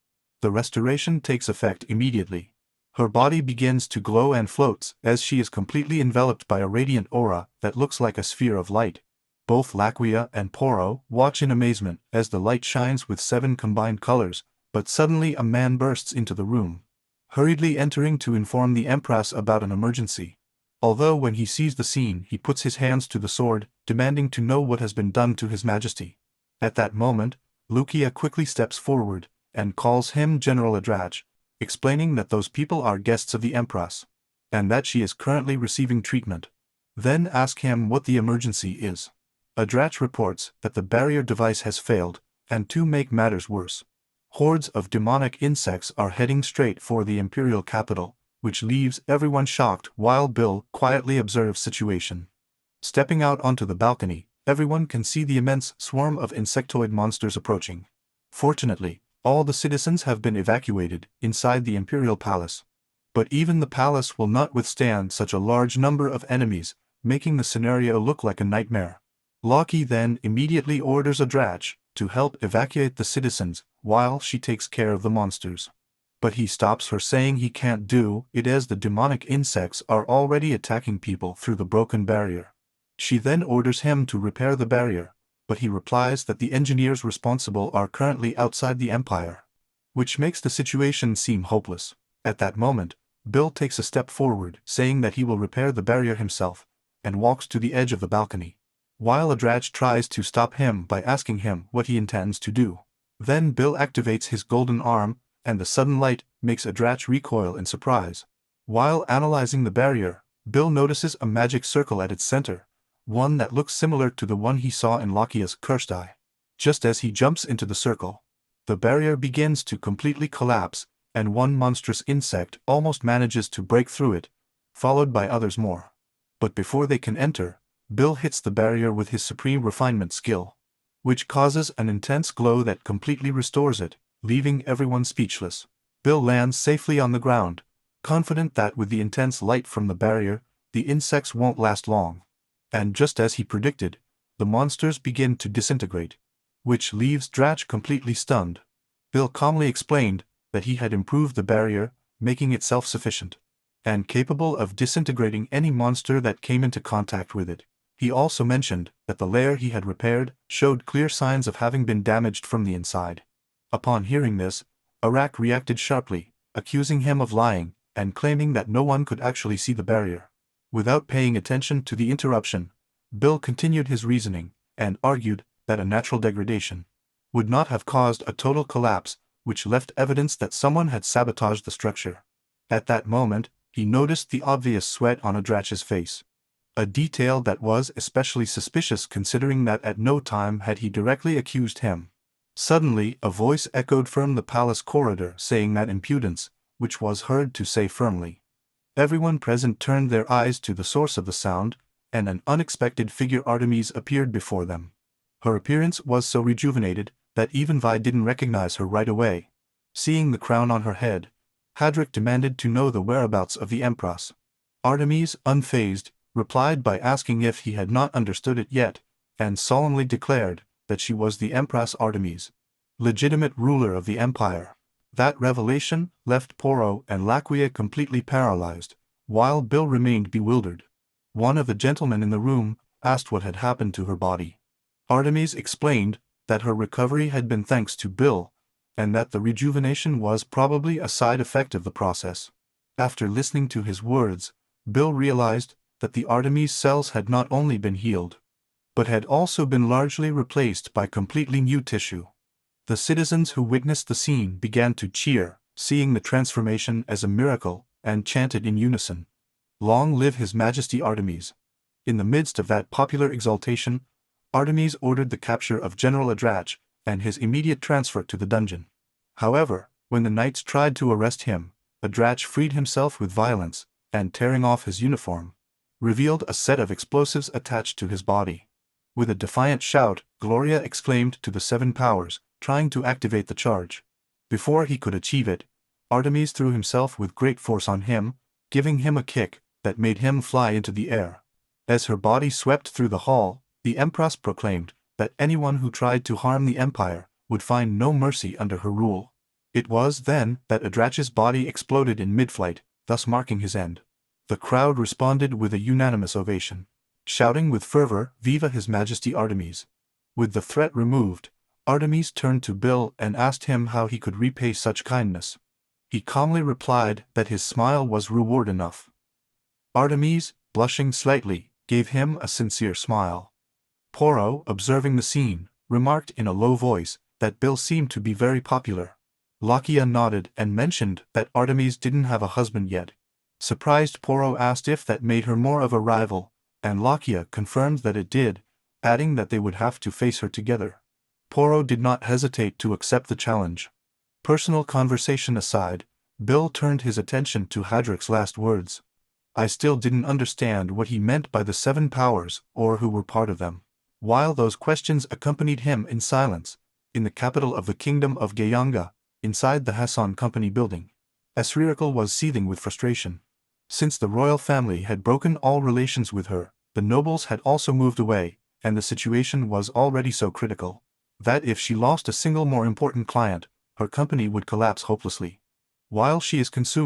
The restoration takes effect immediately. Her body begins to glow and floats as she is completely enveloped by a radiant aura that looks like a sphere of light. Both Lakia and Poro watch in amazement as the light shines with 7 combined colors, but suddenly a man bursts into the room, hurriedly entering to inform the Empress about an emergency. Although when he sees the scene he puts his hands to the sword, demanding to know what has been done to His Majesty. At that moment, Lukia quickly steps forward and calls him General Adrach, explaining that those people are guests of the Empress, and that she is currently receiving treatment. Then ask him what the emergency is. Adrach reports that the barrier device has failed, and to make matters worse, hordes of demonic insects are heading straight for the imperial capital, which leaves everyone shocked while Bill quietly observes situation. Stepping out onto the balcony, everyone can see the immense swarm of insectoid monsters approaching. Fortunately, all the citizens have been evacuated inside the imperial palace. But even the palace will not withstand such a large number of enemies, making the scenario look like a nightmare. Loki then immediately orders Adrach to help evacuate the citizens while she takes care of the monsters. But he stops her, saying he can't do it as the demonic insects are already attacking people through the broken barrier. She then orders him to repair the barrier, but he replies that the engineers responsible are currently outside the Empire, which makes the situation seem hopeless. At that moment, Bill takes a step forward, saying that he will repair the barrier himself, and walks to the edge of the balcony, while Adrach tries to stop him by asking him what he intends to do. Then Bill activates his golden arm, and the sudden light makes Adrach recoil in surprise. While analyzing the barrier, Bill notices a magic circle at its center, one that looks similar to the one he saw in Lakia's cursed eye. Just as he jumps into the circle, the barrier begins to completely collapse, and one monstrous insect almost manages to break through it, followed by others more. But before they can enter, Bill hits the barrier with his supreme refinement skill, which causes an intense glow that completely restores it, leaving everyone speechless. Bill lands safely on the ground, confident that with the intense light from the barrier, the insects won't last long. And just as he predicted, the monsters begin to disintegrate, which leaves Adrach completely stunned. Bill calmly explained that he had improved the barrier, making it self-sufficient and capable of disintegrating any monster that came into contact with it. He also mentioned that the layer he had repaired showed clear signs of having been damaged from the inside. Upon hearing this, Adrach reacted sharply, accusing him of lying and claiming that no one could actually see the barrier. Without paying attention to the interruption, Bill continued his reasoning and argued that a natural degradation would not have caused a total collapse, which left evidence that someone had sabotaged the structure. At that moment, he noticed the obvious sweat on Adrach's face, a detail that was especially suspicious considering that at no time had he directly accused him. Suddenly, a voice echoed from the palace corridor saying that impudence, which was heard to say firmly. Everyone present turned their eyes to the source of the sound, and an unexpected figure Artemis appeared before them. Her appearance was so rejuvenated that even Vi didn't recognize her right away. Seeing the crown on her head, Hadric demanded to know the whereabouts of the Empress. Artemis, unfazed, replied by asking if he had not understood it yet, and solemnly declared that she was the Empress Artemis, legitimate ruler of the empire. That revelation left Poro and Laquia completely paralyzed, while Bill remained bewildered. One of the gentlemen in the room asked what had happened to her body. Artemis explained that her recovery had been thanks to Bill, and that the rejuvenation was probably a side effect of the process. After listening to his words, Bill realized that the Artemis cells had not only been healed, but had also been largely replaced by completely new tissue. The citizens who witnessed the scene began to cheer, seeing the transformation as a miracle, and chanted in unison, "Long live His Majesty Artemis." In the midst of that popular exaltation, Artemis ordered the capture of General Adrach and his immediate transfer to the dungeon. However, when the knights tried to arrest him, Adrach freed himself with violence, and tearing off his uniform, revealed a set of explosives attached to his body. With a defiant shout, Gloria exclaimed to the Seven Powers, trying to activate the charge. Before he could achieve it, Artemis threw himself with great force on him, giving him a kick that made him fly into the air. As her body swept through the hall, the Empress proclaimed that anyone who tried to harm the Empire would find no mercy under her rule. It was then that Adrach's body exploded in mid-flight, thus marking his end. The crowd responded with a unanimous ovation, shouting with fervor, "Viva His Majesty Artemis!" With the threat removed, Artemis turned to Bill and asked him how he could repay such kindness. He calmly replied that his smile was reward enough. Artemis, blushing slightly, gave him a sincere smile. Poro, observing the scene, remarked in a low voice that Bill seemed to be very popular. Laquia nodded and mentioned that Artemis didn't have a husband yet. Surprised, Poro asked if that made her more of a rival, and Laquia confirmed that it did, adding that they would have to face her together. Poro did not hesitate to accept the challenge. Personal conversation aside, Bill turned his attention to Hadrick's last words. "I still didn't understand what he meant by the Seven Powers or who were part of them." While those questions accompanied him in silence, in the capital of the Kingdom of Gayanga, inside the Hassan Company building, Asrirakal was seething with frustration. Since the royal family had broken all relations with her, the nobles had also moved away, and the situation was already so critical that if she lost a single more important client, her company would collapse hopelessly. While she is consumed